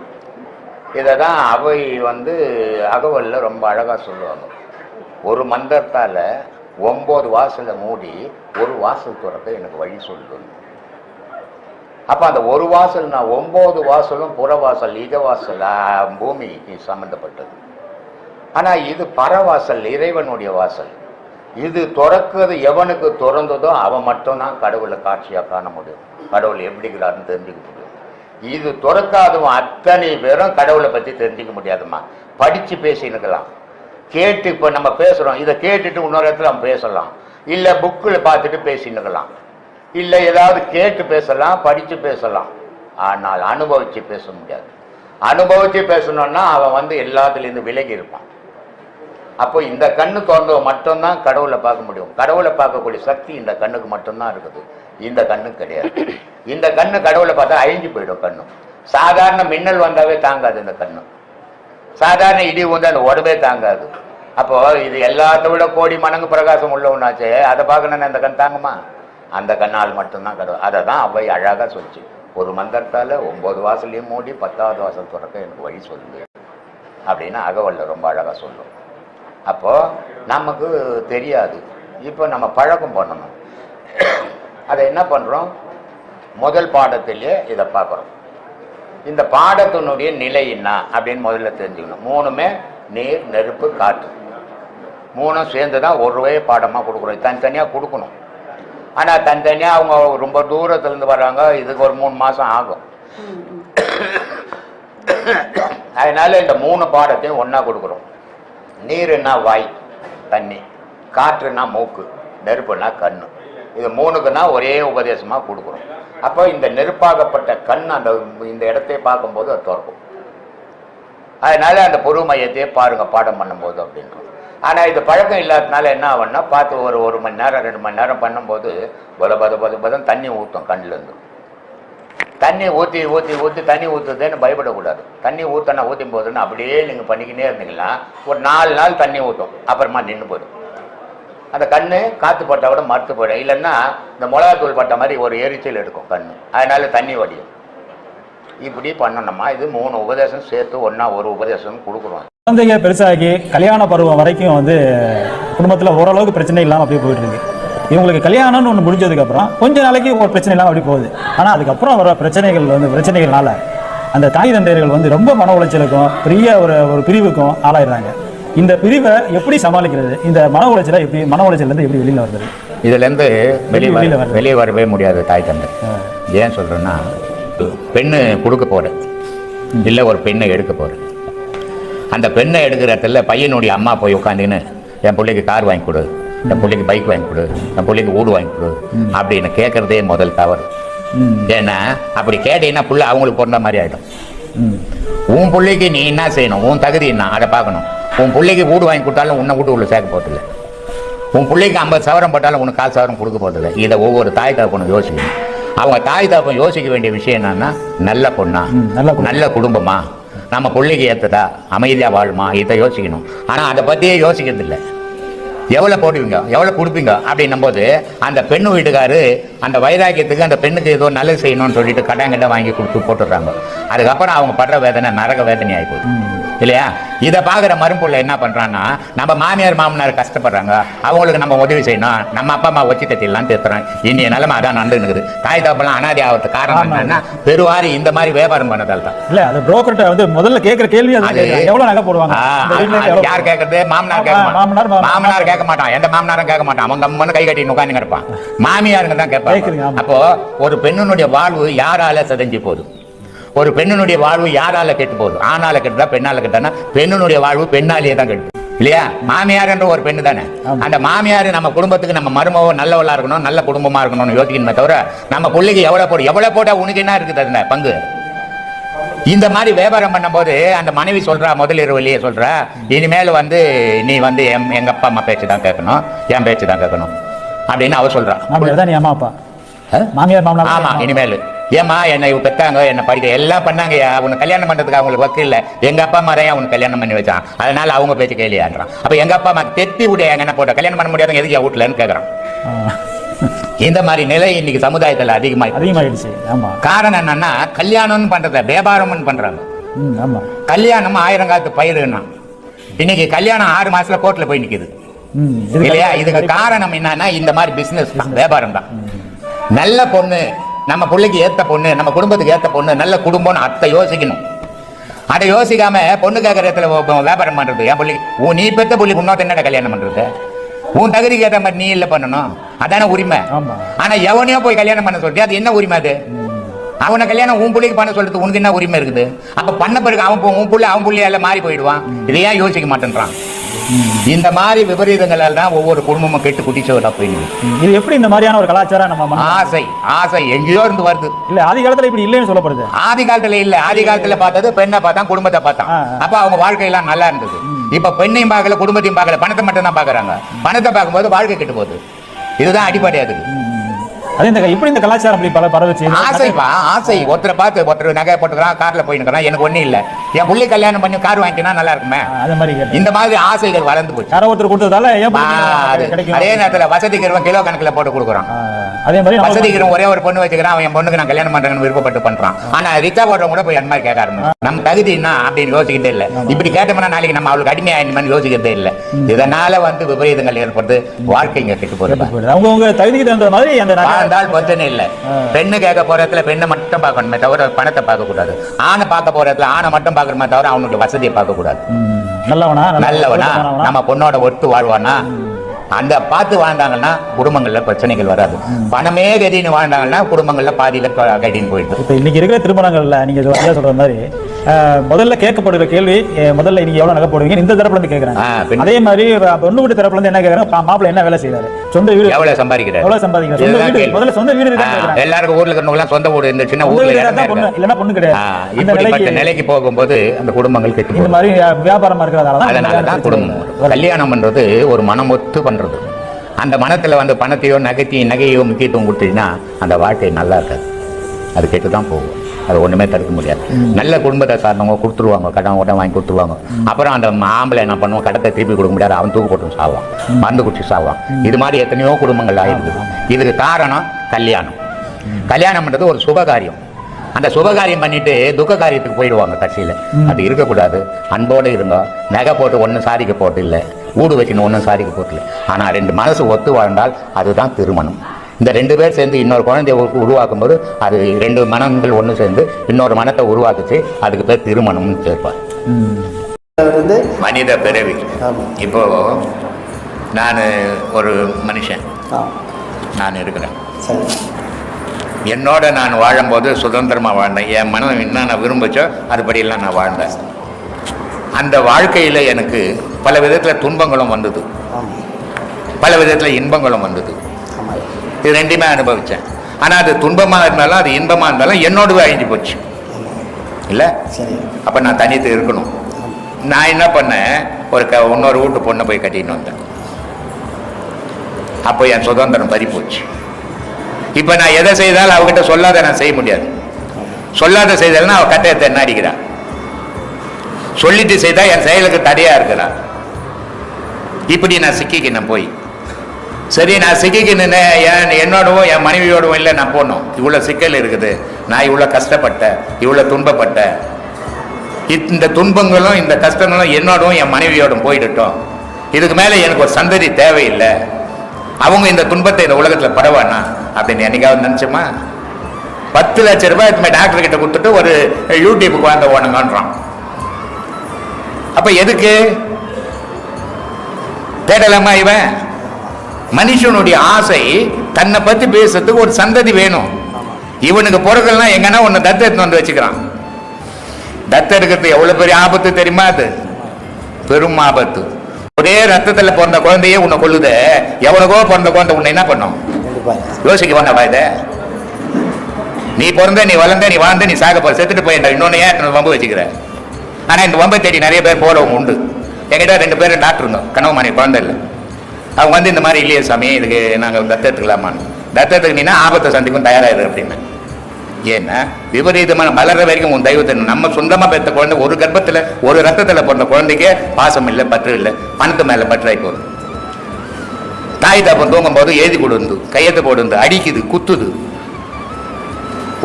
இதை தான் அவை அகவலில் ரொம்ப அழகாக சொல்லுவாங்க. ஒரு மந்திரத்தால் 9 வாசலை மூடி ஒரு வாசல் துறக்க எனக்கு வழி சொல்லணும். அப்போ அந்த ஒரு வாசல்னா 9 வாசலும் புறவாசல், இகவாசல் பூமிக்கு சம்மந்தப்பட்டது. ஆனால் இது பரவாசல், இறைவனுடைய வாசல். இது திறக்கிறது எவனுக்கு திறந்ததோ அவன் மட்டும்தான் கடவுளை காட்சியாக காண முடியும், கடவுள் எப்படிங்கிறாருன்னு தெரிஞ்சுக்க முடியும். இது திறக்காதவன் அத்தனை பேரும் கடவுளை பற்றி தெரிஞ்சிக்க முடியாதுமா. படித்து பேசினுக்கலாம், கேட்டு இப்போ நம்ம பேசுகிறோம், இதை கேட்டுட்டு இன்னொரு இடத்துல நம்ம பேசலாம், இல்லை புக்கில் பார்த்துட்டு பேசினுக்கலாம், இல்லை ஏதாவது கேட்டு பேசலாம், படித்து பேசலாம். ஆனால் அனுபவித்து பேச முடியாது. அனுபவித்து பேசணுன்னா அவன் எல்லாத்துலேருந்து விலகி இருப்பான். அப்போ இந்த கண்ணு திறந்தவன் மட்டும்தான் கடவுளை பார்க்க முடியும். கடவுளை பார்க்கக்கூடிய சக்தி இந்த கண்ணுக்கு மட்டும்தான் இருக்குது, இந்த கண்ணுக்கு கிடையாது. இந்த கண்ணு கடவுளை பார்த்தா அழிஞ்சு போயிடும். கண்ணு சாதாரண மின்னல் வந்தாவே தாங்காது, இந்த கண்ணு சாதாரண இடி வந்து அந்த உடம்பே தாங்காது. அப்போ இது எல்லாத்த விட கோடி மடங்கு பிரகாசம் உள்ளவனாச்சே, அதை பார்க்கணுன்னு அந்த கண் தாங்குமா? அந்த கண்ணால் மட்டும்தான் கடவுள். அதை தான் அவை அழகாக சொல்லிச்சு. ஒரு மந்திரத்தால் 9 வாசலையும் மூடி 10வது வாசல் திறக்க எனக்கு வழி சொல்லுது அப்படின்னு அகவல்ல ரொம்ப அழகாக சொல்லும். அப்போது நமக்கு தெரியாது. இப்போ நம்ம பழக்கம் பண்ணணும். அதை என்ன பண்ணுறோம்? முதல் பாடத்திலேயே இதை பார்க்குறோம். இந்த பாடத்தினுடைய நிலை என்ன அப்படின்னு முதல்ல தெரிஞ்சுக்கணும். 3மே நீர், நெருப்பு, காற்று, 3ம் சேர்ந்து தான் ஒருவே பாடமாக கொடுக்குறோம். தனித்தனியாக கொடுக்கணும். ஆனால் தனித்தனியாக அவங்க ரொம்ப தூரத்துலேருந்து வர்றாங்க, இதுக்கு ஒரு 3 மாதம் ஆகும். அதனால் இந்த 3 பாடத்தையும் ஒன்றா கொடுக்குறோம். நீருன்னா வாய் தண்ணி, காற்றுனா மூக்கு, நெருப்புனா கண். இது 3க்குன்னா ஒரே உபதேசமாக கொடுக்குறோம். அப்போ இந்த நெருப்பாகப்பட்ட கண் இந்த இடத்தையே பார்க்கும்போது அது திறக்கும். அதனால அந்த பொருள் மையத்தையே பாருங்க பாடம் பண்ணும்போது அப்படின்றோம். ஆனால் இது பழக்கம் இல்லாததுனால என்ன ஆகும்னா பார்த்து ஒரு 1 மணி நேரம் 2 மணி நேரம் பண்ணும்போது பதம் தண்ணி ஊற்றும் கண்ணிலேருந்து. தண்ணி ஊற்றி ஊற்றி ஊற்றி தண்ணி ஊற்றுதுன்னு பயப்படக்கூடாது. தண்ணி ஊற்றும் போதுன்னு அப்படியே நீங்கள் பண்ணிக்கினே இருந்தீங்கன்னா ஒரு 4 நாள் தண்ணி ஊற்றும், அப்புறமா நின்று போயிடும். அந்த கண் காற்று பட்டால் கூட மறுத்து போயிடும். இல்லைன்னா இந்த மிளகாத்தூள் பட்ட மாதிரி ஒரு எரிச்சல் எடுக்கும் கண், அதனால தண்ணி வடியும். இப்படி பண்ணணுமா, இது 3 உபதேசம் சேர்த்து ஒன்றா ஒரு உபதேசம் கொடுக்குறோம். குழந்தைங்க பெருசாகி கல்யாண பருவம் வரைக்கும் வந்து குடும்பத்தில் ஓரளவுக்கு பிரச்சனை இல்லாமல் அப்படியே போயிட்டு இருக்கு. இவங்களுக்கு கல்யாணம்னு ஒன்று முடிஞ்சதுக்கப்புறம் கொஞ்ச நாளைக்கு ஒரு பிரச்சனை இல்லாமல் அப்படி போகுது. ஆனால் அதுக்கப்புறம் வர பிரச்சனைகள்னால அந்த தாய் தந்தையர்கள் வந்து ரொம்ப மன உளைச்சலுக்கும் பெரிய ஒரு பிரிவுக்கும் ஆளாயிடுறாங்க. இந்த பிரிவை எப்படி சமாளிக்கிறது? இந்த மன உளைச்சலேருந்து எப்படி வெளியில் வருது? இதுலேருந்து வெளியே வரவே முடியாது தாய் தந்தை. ஏன் சொல்கிறேன்னா, பெண்ணு கொடுக்க போகிறேன் இல்லை ஒரு பெண்ணை எடுக்க போகிறேன். அந்த பெண்ணை எடுக்கிற இடத்துல பையனுடைய அம்மா போய் உட்காந்துன்னு என் பிள்ளைக்கு கார் வாங்கி கொடு, என் பிள்ளைக்கு பைக் வாங்கி கொடு, என் பிள்ளைக்கு வீடு வாங்கி கொடு அப்படின்னு கேட்குறதே முதல் தவறு. ஏன்னா அப்படி கேட்டீங்கன்னா புள்ள அவங்களுக்கு பிறந்த மாதிரி ஆகிடும். உன் பிள்ளைக்கு நீ என்ன செய்யணும், உன் தகுதி என்ன அதை பார்க்கணும். உன் பிள்ளைக்கு வீடு வாங்கி கொடுத்தாலும் உன்னை வீட்டு உள்ள சேர்க்க போகிறதில்ல. உன் பிள்ளைக்கு 50 சவரம் போட்டாலும் உனக்கு 4 சவரம் கொடுக்க போகிறதில்ல. இதை ஒவ்வொரு தாய் தகப்பனும் யோசிக்கணும். அவங்க தாய் தகப்பன் யோசிக்க வேண்டிய விஷயம் என்னன்னா, நல்ல பொண்ணா, நல்ல குடும்பமா, நம்ம பிள்ளைக்கு ஏற்றதா, அமைதியாக வாழுமா, இதை யோசிக்கணும். ஆனால் அதை பற்றியே யோசிக்கிறது இல்லை. எவ்வளோ போடுவீங்க, எவ்வளோ கொடுப்பீங்க அப்படின்னும் போது அந்த பெண்ணு வீட்டுக்காரு அந்த வைராக்கியத்துக்கு அந்த பெண்ணுக்கு ஏதோ நல்லது செய்யணும்னு சொல்லிட்டு கட்டாங்கிட்ட வாங்கி கொடுத்து போட்டுடுறாங்க. அதுக்கப்புறம் அவங்க படுற வேதனை நரக வேதனை ஆகி போகுது இல்லையா? இதை பார்க்குற மரும்புள்ள என்ன பண்ணுறான்னா, நம்ம மாமியார் மாமனார் கஷ்டப்படுறாங்க, அவங்களுக்கு நம்ம உதவி செய்யணும், நம்ம அப்பா அம்மா வச்சு தத்திலாம் தேத்துறோம். இன்றைய நிலைமை அதான் நடந்துருக்குது. தாய் தகப்பெல்லாம் அனாதி ஆகிறதுக்கு காரணம் என்னன்னா, பெருவாரி இந்த மாதிரி வியாபாரம் பண்ணதால் தான். இல்லை, அது புரோக்கர்ட்ட வந்து முதல்ல கேட்குற கேள்வி எவ்வளோ நகை போடுவாங்க. யார் கேட்கறது? மாமனார் கேட்க மாட்டான், எந்த மாமனாரும் கேட்க மாட்டான். அவங்க அம்மனு கை கட்டி உட்காந்து கிடப்பான். மாமியாருங்க தான் கேட்பாங்க. அப்போ ஒரு பெண்ணுடைய வாழ்வு யாரால சிதைஞ்சு போகுது? ஒரு பெண்ணுடைய வாழ்வு யாரால கெட்டு போகுது? ஆணால கெட்டுதா பெண்ணால கெட்டானா? பெண்ணுடைய வாழ்வு பெண்ணாலேயே தான் கெட்டு இல்லையா? மாமியார் என்ற ஒரு பெண்ணு தானே. அந்த மாமியார் நம்ம குடும்பத்துக்கு நம்ம மருமவ நல்லவளா இருக்கணும், நல்ல குடும்பமா இருக்கணும்னு யோசிக்கணுமே தவிர நம்ம பிள்ளைக்கு எவ்வளவு போட்டா உனக்கு என்ன இருக்குது அதுல பங்கு? இந்த மாதிரி வியாபாரம் பண்ணும்போது அந்த மனைவி சொல்றா, முதல் இரவுலயே சொல்றா, இனிமேல் வந்து நீ வந்து எங்க அப்பா அம்மா பேச்சு தான் கேட்கணும், என் பேச்சு தான் கேட்கணும் அப்படின்னு அவ சொல்றா. மாமியார் மாமனார் ஆமா, இனிமேல் ஏமா என்னை பெற்றாங்க, என்னை படிக்க எல்லாம் பண்ணாங்க, உனக்கு கல்யாணம் பண்றதுக்கு அவங்களுக்கு வக்கு இல்லை. எங்க அப்பா அம்மா தான் உனக்கு கல்யாணம் பண்ணி வச்சான், அதனால அவங்க பேச்சு கேள்வியாடுறான். அப்ப எங்க அப்பா அம்மா தெத்தி விட என்ன போட்ட கல்யாணம் பண்ண முடியாத எதுக்கு வீட்டுலன்னு கேட்கறான். இந்த மாதிரி நிலை இன்னைக்கு சமுதாயத்தில் அதிகமாயிடுச்சு. காரணம் என்னன்னா, கல்யாணம்னு பண்றத வியாபாரம்னு பண்றாங்க. கல்யாணம் 1000 காலத்து பயிருன்னா இன்னைக்கு கல்யாணம் 6 மாசத்துல கோர்ட்ல போய் நிக்குது இல்லையா? இதுக்கு காரணம் என்னன்னா, இந்த மாதிரி பிசினஸ் தான், வியாபாரம் தான். நல்ல பொண்ணு, நம்ம பிள்ளைக்கு ஏற்ற பொண்ணு, நம்ம குடும்பத்துக்கு ஏற்ற பொண்ணு, நல்ல குடும்பம்னு அதை யோசிக்கணும். அதை யோசிக்காம பொண்ணு கேட்கற இடத்துல வியாபாரம் பண்றது. என் பிள்ளைக்கு நீ பெற்ற பிள்ளைக்கு இன்னொருத்த என்னடா கல்யாணம் பண்றது? உன் தகுதிக்கு ஏற்ற மாதிரி நீ இல்லை பண்ணணும், அதான உரிமை. ஆனா எவனையோ போய் கல்யாணம் பண்ண சொல்லிட்டு அது என்ன உரிமை? அது அவனை கல்யாணம் உன் பிள்ளைக்கு பண்ண சொல்லிட்டு உனக்கு என்ன உரிமை இருக்குது? அப்ப பண்ண பிறகு உன் பிள்ளை அவன் பிள்ளையால மாறி போயிடுவான். இதையா யோசிக்க மாட்டேன்றான். இந்த மாதிரி விபரீதங்களால் தான் ஒவ்வொரு குடும்பமும் கெட்டு குட்டிச்சோதா போயிடுது. இது எப்படி இந்த மாதிரியான ஒரு கலாச்சாரம் நம்ம ஆசை எங்கேயோ இருந்து வருது. இல்ல ஆதி காலத்துல இப்படி இல்லைன்னு சொல்லப்படுது. ஆதி காலத்துல இல்ல, ஆதி காலத்துல பார்த்தது பெண்ணை பார்த்தான், குடும்பத்தை பார்த்தான். அப்ப அவங்க வாழ்க்கையெல்லாம் நல்லா இருந்தது. இப்ப பெண்ணையும் பார்க்கல, குடும்பத்தையும் பார்க்கல, பணத்தை மட்டும் தான் பாக்குறாங்க. பணத்தை பார்க்கும்போது வாழ்க்கை கெட்டு போகுது. இதுதான் அடிப்படையா இருக்குது. இப்படி இந்த கலாச்சாரம் பரவச்சு ஆசை ஒருத்தரை பார்த்து ஒருத்தர் நகை போட்டுக்கிறான், கார்ல போயின்னு எனக்கு ஒண்ணு இல்ல, என் புள்ளி கல்யாணம் பண்ணி கார் வாங்கினா நல்லா இருக்குமே. இந்த மாதிரி ஆசைகள் வளர்ந்து போச்சு. ஒருத்தர் கொடுத்ததால அதே நேரத்தில் வசதிக்கிறவன் கிலோ கணக்குல போட்டு கொடுக்குறான். அதே மாதிரி வசதிக்கிறவன் ஒரே ஒரு பொண்ணு வச்சுக்கிறான், அவன் பொண்ணுக்கு நான் கல்யாணம் பண்றேன்னு விருப்பப்பட்டு பண்றான். ஆனா ரிச்சா போடுறவங்க கூட போய் அந்த மாதிரி கேட்க ஆரம்பிச்சு. நம்ம தகுதி என்ன அப்படின்னு யோசிக்கிட்டே இல்லை. இப்படி கேட்டோம்னா நாளைக்கு நம்ம அவளுக்கு அடிமையாயின்னு யோசிக்கிறதே இல்லை. இதனால வந்து விபரீதங்கள் ஏற்படுது, வாழ்க்கைங்க கெட்டு போகுது. அவங்க தகுதிக்கு தகுந்த மாதிரி அந்த பிரச்சனை இல்ல. பெண்ணு கேட்க போற இடத்துல பெண்ணை மட்டும் பார்க்கணுமே தவிர பணத்தை பார்க்க கூடாது. ஆணை பார்க்க போற இடத்துல ஆணை மட்டும் பார்க்கணுமே தவிர அவனுடைய வசதியை பார்க்க கூடாது. நல்லவனா நம்ம பொண்ணோட ஒத்து வாழ்வானா அந்த பார்த்து வாழ்ந்தாங்கன்னா குடும்பங்கள்ல பிரச்சனைகள் வராது. பணமே கதின்னு வாழ்ந்தாங்கன்னா குடும்பங்கள்ல பாதியில கட்டின்னு போயிடுது. இப்ப இன்னைக்கு இருக்கிற திருமணங்கள்ல நீங்க சொல்ற மாதிரி முதல்ல கேட்கப்படுற கேள்வி, முதல்ல நீங்க எவ்வளவு நகை போடுவீங்க இந்த தரப்புல இருந்து கேக்குறாங்க. அதே மாதிரி பொண்ணு வீட்டு தரப்புல இருந்து என்ன கேக்குறாங்க, மாப்பிள்ளை என்ன வேலை செய்யறாரு, சொந்த வீடு எவ்வளவு சம்பாதிக்கிறாரு, முதல்ல சொந்த வீடு இருக்காங்க. எல்லாருக்கும் ஊர்ல இருக்கிறவங்க சொந்த வீடு, இந்த சின்ன ஊர்ல இல்லன்னா பொண்ணு கிடையாது. இப்படிப்பட்ட நிலைக்கு போகும்போது அந்த குடும்பங்கள் கெட்டு இந்த மாதிரி வியாபாரமா இருக்கிறதால அதனாலதான் குடும்பம் கல்யாணம் பண்றது ஒரு மனமொத்து பண்றது. அந்த மனத்துல வந்து பணத்தையோ நகையோ முக்கியத்துவம் கொடுத்தீங்கன்னா அந்த வாழ்க்கை நல்லா இருக்காது, அது கெட்டு தான் போகும். அது ஒண்ணுமே தடுக்க முடியாது. நல்ல குடும்பத்தை சார்ந்தவங்க கொடுத்துருவாங்க, கடன் உடனே வாங்கி கொடுத்துருவாங்க. அப்புறம் அந்த ஆம்பளை என்ன பண்ணுவோம், கடத்தை திருப்பி கொடுக்க முடியாது, அவன் தூக்கு போட்டு சாவான், மருந்து குடிச்சு சாவான். இது மாதிரி எத்தனையோ குடும்பங்கள் ஆயிருக்குது. இதுக்கு காரணம் கல்யாணம். கல்யாணம்ன்றது ஒரு சுபகாரியம். அந்த சுபகாரியம் பண்ணிட்டு துக்க காரியத்துக்கு போயிடுவாங்க கட்சியில். அது இருக்கக்கூடாது. அன்போடு இருங்க. நகை போட்டு ஒன்றும் சாதிக்க போட்டு இல்லை, ஊடு வைக்கணும் ஒன்றும் சாதிக்க போட்டு இல்லை. ஆனால் 2 மனசு ஒத்து வாழ்ந்தால் அதுதான் திருமணம். இந்த 2 பேர் சேர்ந்து இன்னொரு குழந்தைய உருவாக்கும் போது அது 2 மனங்கள் ஒன்று சேர்ந்து இன்னொரு மனத்தை உருவாக்குச்சு, அதுக்கு பேர் திருமணம்னு சேர்ப்பார். மனித பிறவி. இப்போ நான் ஒரு மனுஷன், நான் இருக்கிறேன். என்னோட நான் வாழும்போது சுதந்திரமாக வாழ்ந்தேன். என் மனம் என்னென்ன விரும்பிச்சோ அதுபடியெல்லாம் நான் வாழ்ந்தேன். அந்த வாழ்க்கையில் எனக்கு பல விதத்தில் துன்பங்களும் வந்தது, பல விதத்தில் இன்பங்களும் வந்தது. இது 2மே அனுபவித்தேன். ஆனால் அது துன்பமாக இருந்தாலும் அது இன்பமாக இருந்தாலும் என்னோடவே அழிஞ்சு போச்சு இல்லை. அப்போ நான் தனித்து இருக்கணும். நான் என்ன பண்ணேன், இன்னொரு வீட்டு பொண்ணை போய் கட்டின்னு வந்தேன். அப்போ என் சுதந்திரம் பறி போச்சு. இப்போ நான் எதை செய்தாலும் அவகிட்ட சொல்லாத நான் செய்ய முடியாது. சொல்லாத செய்தால்னா அவள் கட்டையத்தை என்ன அடிக்கிறான், சொல்லிட்டு செய்தால் என் செயலுக்கு தடையாக இருக்கிறான். இப்படி நான் சிக்கிக்கினேன் போய். சரி, நான் சிக்கிக்கின்னு என்னோடவும் என் மனைவியோடவும் இல்லை நான் போனோம். இவ்வளோ சிக்கல் இருக்குது, நான் இவ்வளோ கஷ்டப்பட்டேன், இவ்வளோ துன்பப்பட்டேன். இந்த துன்பங்களும் இந்த கஷ்டங்களும் என்னோடவும் என் மனைவியோடும் போயிடட்டும். இதுக்கு மேலே எனக்கு ஒரு சந்ததி தேவையில்லை. அவங்க இந்த துன்பத்தை இந்த உலகத்தில் பரவானா அப்படின்னு என்னைக்காவது நினச்சோமா? 10 லட்சம் ரூபாய் டாக்டர் கிட்ட கொடுத்துட்டு ஒரு யூடியூப்புக்கு வாழ்ந்த ஓணுங்கன்றான். அப்போ எதுக்கு தேடலாமா? இவன் மனுஷனுடைய ஆசை தன்னை பற்றி பேசுறதுக்கு ஒரு சந்ததி வேணும். இவனுக்கு பொருட்கள்லாம் எங்கன்னா ஒன்று தத்து வந்து வச்சுக்கிறான். தத்து எடுக்கிறது எவ்வளோ பெரிய ஆபத்து தெரியுமா? அது பெரும் ஆபத்து. ஒரே ரத்தத்தில் பிறந்த குழந்தையே உன்னை கொள்ளுது. எவ்வளவோ பிறந்த குழந்தை உன்னை என்ன பண்ணும் யோசிக்க வேண்டாம். இதை நீ பிறந்த, நீ வளர்ந்த, நீ வாழ்ந்த, நீ சாக போற, செத்துட்டு போயிட்ட. இன்னொன்னு ஏன் வம்பு வச்சுக்கிற? ஆனால் இந்த வம்பை தேடி நிறைய பேர் போறவங்க உண்டு. என்கிட்ட 2 பேரும் டாக்டருங்க, கனவு மணி குழந்தை இல்லை. அவங்க வந்து இந்த மாதிரி இல்லையே சாமி, இதுக்கு நாங்கள் தத்து எடுத்துக்கலாமான்னு. தத்தத்துக்கு நீனா ஆபத்தை சந்திக்கும் தயாராகிடு அப்படின்னு. ஏன்னா விபரீதமான வளர்ற வரைக்கும் உன் தெய்வத்தை நம்ம சொந்தமாக பெற்ற குழந்தை, ஒரு கர்ப்பத்தில் ஒரு ரத்தத்தில் பிறந்த குழந்தைக்கே பாசம் இல்லை, பற்று இல்லை, பணத்து மேலே பற்றாய் போகுது. தாய் தாப்பம் தூங்கும் போது எழுதி கொடுந்து கையத்தை போடுந்து அடிக்குது, குத்துது.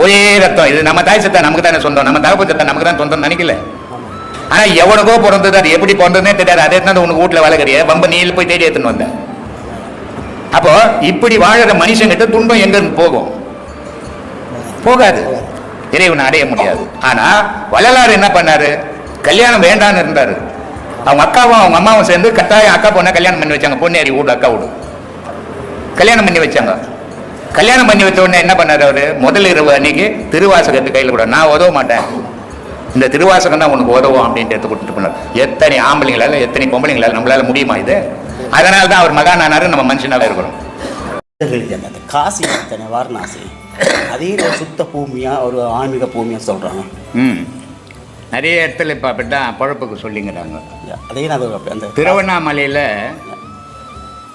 ஒரே ரத்தம். இது நம்ம தாய் சத்தா நமக்கு தானே சொந்தம், நம்ம தகப்பு சத்தா நமக்கு தான் சொந்தம் நினைக்கல. ஆனால் எவனுக்கோ பிறந்தது, அது எப்படி பிறந்ததுன்னே தெரியாது. அதே தான் உனக்கு வீட்டில் வளர்க்குறிய வம்ப நீல் போய் தேடி எடுத்துன்னு வந்தேன். அப்போ இப்படி வாழற மனுஷங்கிட்ட துன்பம் எங்கிருந்து போகும்? போகாது, இறைவனை அடைய முடியாது. ஆனா வள்ளலார் என்ன பண்ணாரு? கல்யாணம் வேண்டான்னு இருந்தாரு. அவங்க அக்காவும் அவங்க அம்மாவும் சேர்ந்து கட்டாயம் அக்கா பொண்ணை கல்யாணம் பண்ணி வச்சாங்க. பொண்ணேரி வீடு அக்கா வீடு கல்யாணம் பண்ணி வச்சாங்க. கல்யாணம் பண்ணி வச்ச உடனே என்ன பண்ணாரு அவரு? முதல் இரவு அன்னைக்கு திருவாசகத்து கையில் கூட, நான் உதவ மாட்டேன், இந்த திருவாசகம் தான் உனக்கு உதவும் அப்படின்ட்டு எடுத்து கொடுத்துட்டு போனார். எத்தனை ஆம்பளைங்களால எத்தனை பொம்பளைங்களால நம்மளால முடியுமா இது? அதனால தான் அவர் மகானானாரு, நம்ம மனுஷனால இருக்கிறோம். காசி வாரணாசி அதே ஒரு சுத்த பூமியா, ஒரு ஆன்மீக பூமியா சொல்றாங்க. நிறைய இடத்துல இப்போ அப்படிதான் பழப்புக்கு சொல்லிங்கிறாங்க. அதே அந்த திருவண்ணாமலையில்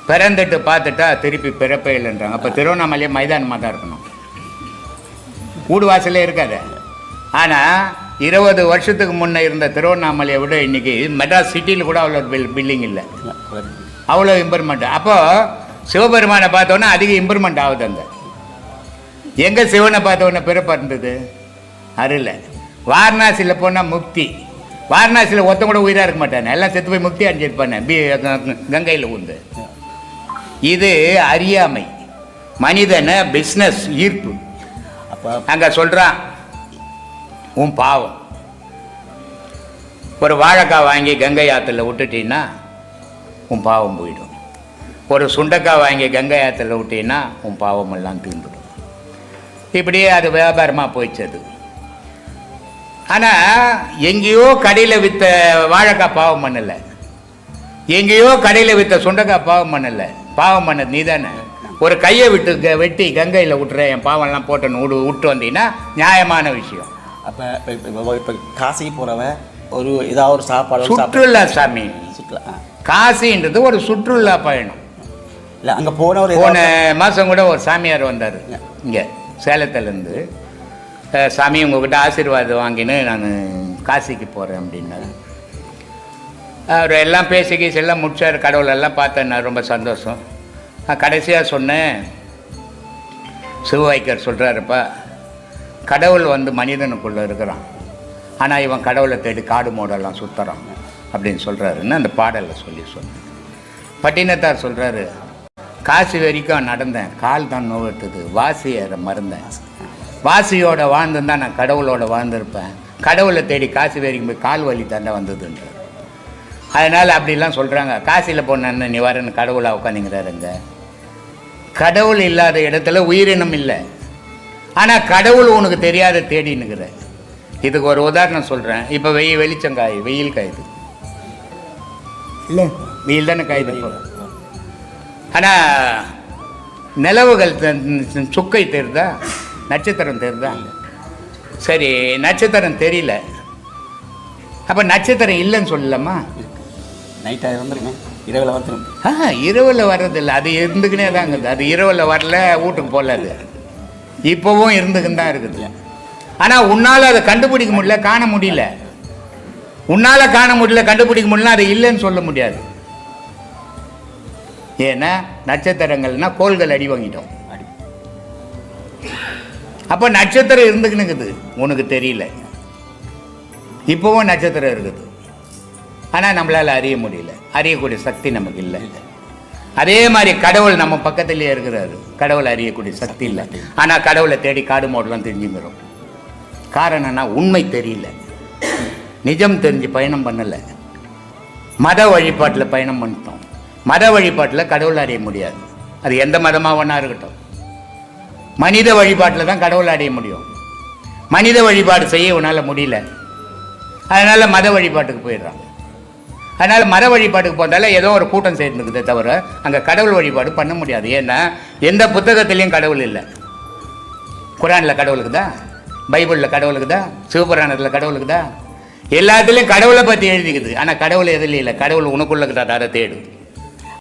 பிறந்துட்டு பார்த்துட்டா திருப்பி பிறப்பே இல்லைன்றாங்க. அப்போ திருவண்ணாமலையே மைதானமாக தான் இருக்கணும், வீடு வாசலே இருக்காது. ஆனால் 20 வருஷத்துக்கு முன்னே இருந்த திருவண்ணாமலையை விட இன்னைக்கு மெட்ராஸ் சிட்டியில் கூட அவ்வளோ பில்டிங் இல்லை, அவ்வளோ இம்ப்ரூவ்மெண்ட். அப்போது சிவபெருமானை பார்த்தோன்னே அதிக இம்ப்ரூவ்மெண்ட் ஆகுது. அங்கே எங்கே சிவனை பார்த்தோன்னே பிறப்பா இருந்தது? அருள். வாரணாசியில் போனால் முக்தி. வாரணாசியில் ஒருத்தன் கூட உயிராக இருக்க மாட்டானே, எல்லாம் செத்து போய் முக்தி அடைஞ்சிருப்பானே கங்கையில் உண்டு. இது அறியாமை, மனிதனை பிஸ்னஸ் ஈர்ப்பு. அப்போ அங்கே சொல்கிறான், உன் பாவம். ஒரு வாழைக்காய் வாங்கி கங்கை ஆற்றுல விட்டுட்டீங்கன்னா உன் பாவம் போயிடும். ஒரு சுண்டைக்காய் வாங்கி கங்கை ஆற்றுல விட்டீங்கன்னா உன் பாவம் எல்லாம் தீர்ந்துடும். இப்படியே அது வியாபாரமாக போயிடுச்சது. ஆனால் எங்கேயோ கடையில் விற்ற வாழைக்காய் பாவம் பண்ணலை, எங்கேயோ கடையில் விற்ற சுண்டைக்காய் பாவம் பண்ணலை. பாவம் பண்ணது நீ தானே. ஒரு கையை விட்டு வெட்டி கங்கையில் விட்டுறேன், என் பாவம்லாம் போட்டேன்னு விட்டு வந்தீங்கன்னா நியாயமான விஷயம். அப்போ இப்போ காசி போகிறவன் ஒரு ஏதாவது ஒரு சாப்பாடு சுற்றுலா சாமி, சுற்றுலா காசின்றது ஒரு சுற்றுலா பயணம். இல்லை அங்கே போன மாதம் கூட ஒரு சாமியார் வந்தார் இங்கே சேலத்துலேருந்து. சாமி உங்கள்கிட்ட ஆசீர்வாதம் வாங்கின்னு நான் காசிக்கு போகிறேன் அப்படின்னாரு. அவர் எல்லாம் பேசி எல்லாம் முடிச்சார், கடவுளெல்லாம் பார்த்தேன், நான் ரொம்ப சந்தோஷம். நான் கடைசியாக சொன்னேன், சிவவைக்கர் சொல்கிறாருப்பா, கடவுள் வந்து மனிதனுக்குள்ளே இருக்கிறான், ஆனால் இவன் கடவுளை தேடி காடு மோடெல்லாம் சுற்றுறான் அப்படின்னு சொல்கிறாருன்னு அந்த பாடலில் சொன்னேன். பட்டினத்தார் சொல்கிறாரு, காசி வரைக்கும் நடந்தேன், கால் தான் நோவெடுத்தது, வாசி ஏற மறந்தேன், வாசியோட வாழ்ந்துருந்தா நான் கடவுளோட வாழ்ந்திருப்பேன், கடவுளை தேடி காசி வரைக்கும் போய் கால் வலி தாண்டா வந்ததுன்றார். அதனால் அப்படிலாம் சொல்கிறாங்க. காசியில் போன நீ வரன்னு கடவுளாக உட்காந்துங்கிறாருங்க. கடவுள் இல்லாத இடத்துல உயிரினம் இல்லை, ஆனால் கடவுள் உனக்கு தெரியாத தேடினுங்கிற. இதுக்கு ஒரு உதாரணம் சொல்கிறேன். இப்போ வெளிச்சம் வெயில் காயுது இல்லை, வெயில் தானே காயுது இப்போ. ஆனால் நிலவுகள் சுக்கை தெரியுதா, நட்சத்திரம் தெரியுதா? சரி, நட்சத்திரம் தெரியல, அப்போ நட்சத்திரம் இல்லைன்னு சொல்லலாமா? நைட்டாக வந்துருங்க, இரவில் வந்துடும். இரவில் வர்றதில்லை, அது இருந்துக்கினே தாங்குது. அது இரவில் வரல, வீட்டுக்கு போகல, அது இப்போவும் இருந்துக்குன்னு தான் இருக்குது. ஆனால் உன்னால் அதை கண்டுபிடிக்க முடியல, காண முடியல. உன்னால் காண முடியல, கண்டுபிடிக்க முடியல, அது இல்லைன்னு சொல்ல முடியாது. ஏன்னா நட்சத்திரங்கள்னா கோள்கள் அடி வாங்கிட்டோம். அப்போ நட்சத்திரம் இருந்துக்குனுக்குது, உனக்கு தெரியல. இப்போவும் நட்சத்திரம் இருக்குது, ஆனால் நம்மளால் அறிய முடியல, அறியக்கூடிய சக்தி நமக்கு இல்லை. அதே மாதிரி கடவுள் நம்ம பக்கத்திலே இருக்கிறாரு, கடவுளை அறியக்கூடிய சக்தி இல்லை. ஆனால் கடவுளை தேடி காடு மோடெல்லாம் தெரிஞ்சுக்கிறோம். காரணம்னா உண்மை தெரியல, நிஜம் தெரிஞ்சு பயணம் பண்ணலை, மத வழிபாட்டில் பயணம் பண்ணிட்டோம். மத வழிபாட்டில் கடவுளை அறிய முடியாது, அது எந்த மதமாக ஒன்றா இருக்கட்டும். மனித வழிபாட்டில் தான் கடவுளை அடைய முடியும். மனித வழிபாடு செய்ய உன்னால் முடியல, அதனால் மத வழிபாட்டுக்கு போயிடுறாங்க. அதனால் மத வழிபாட்டுக்கு போனால ஏதோ ஒரு கூட்டம் சேர்ந்துக்குதே தவிர அங்கே கடவுள் வழிபாடு பண்ண முடியாது. ஏன்னா எந்த புத்தகத்திலையும் கடவுள் இல்லை. குரானில் கடவுளுக்குதா, பைபிளில் கடவுளுக்குதா, சிவபுராணத்தில் கடவுளுக்குதா, எல்லாத்துலேயும் கடவுளை பற்றி எழுதிக்குது. ஆனால் கடவுள் எதுலையும் இல்லை. கடவுள் உனக்குள்ள இருக்கிறார், அதை தேடு.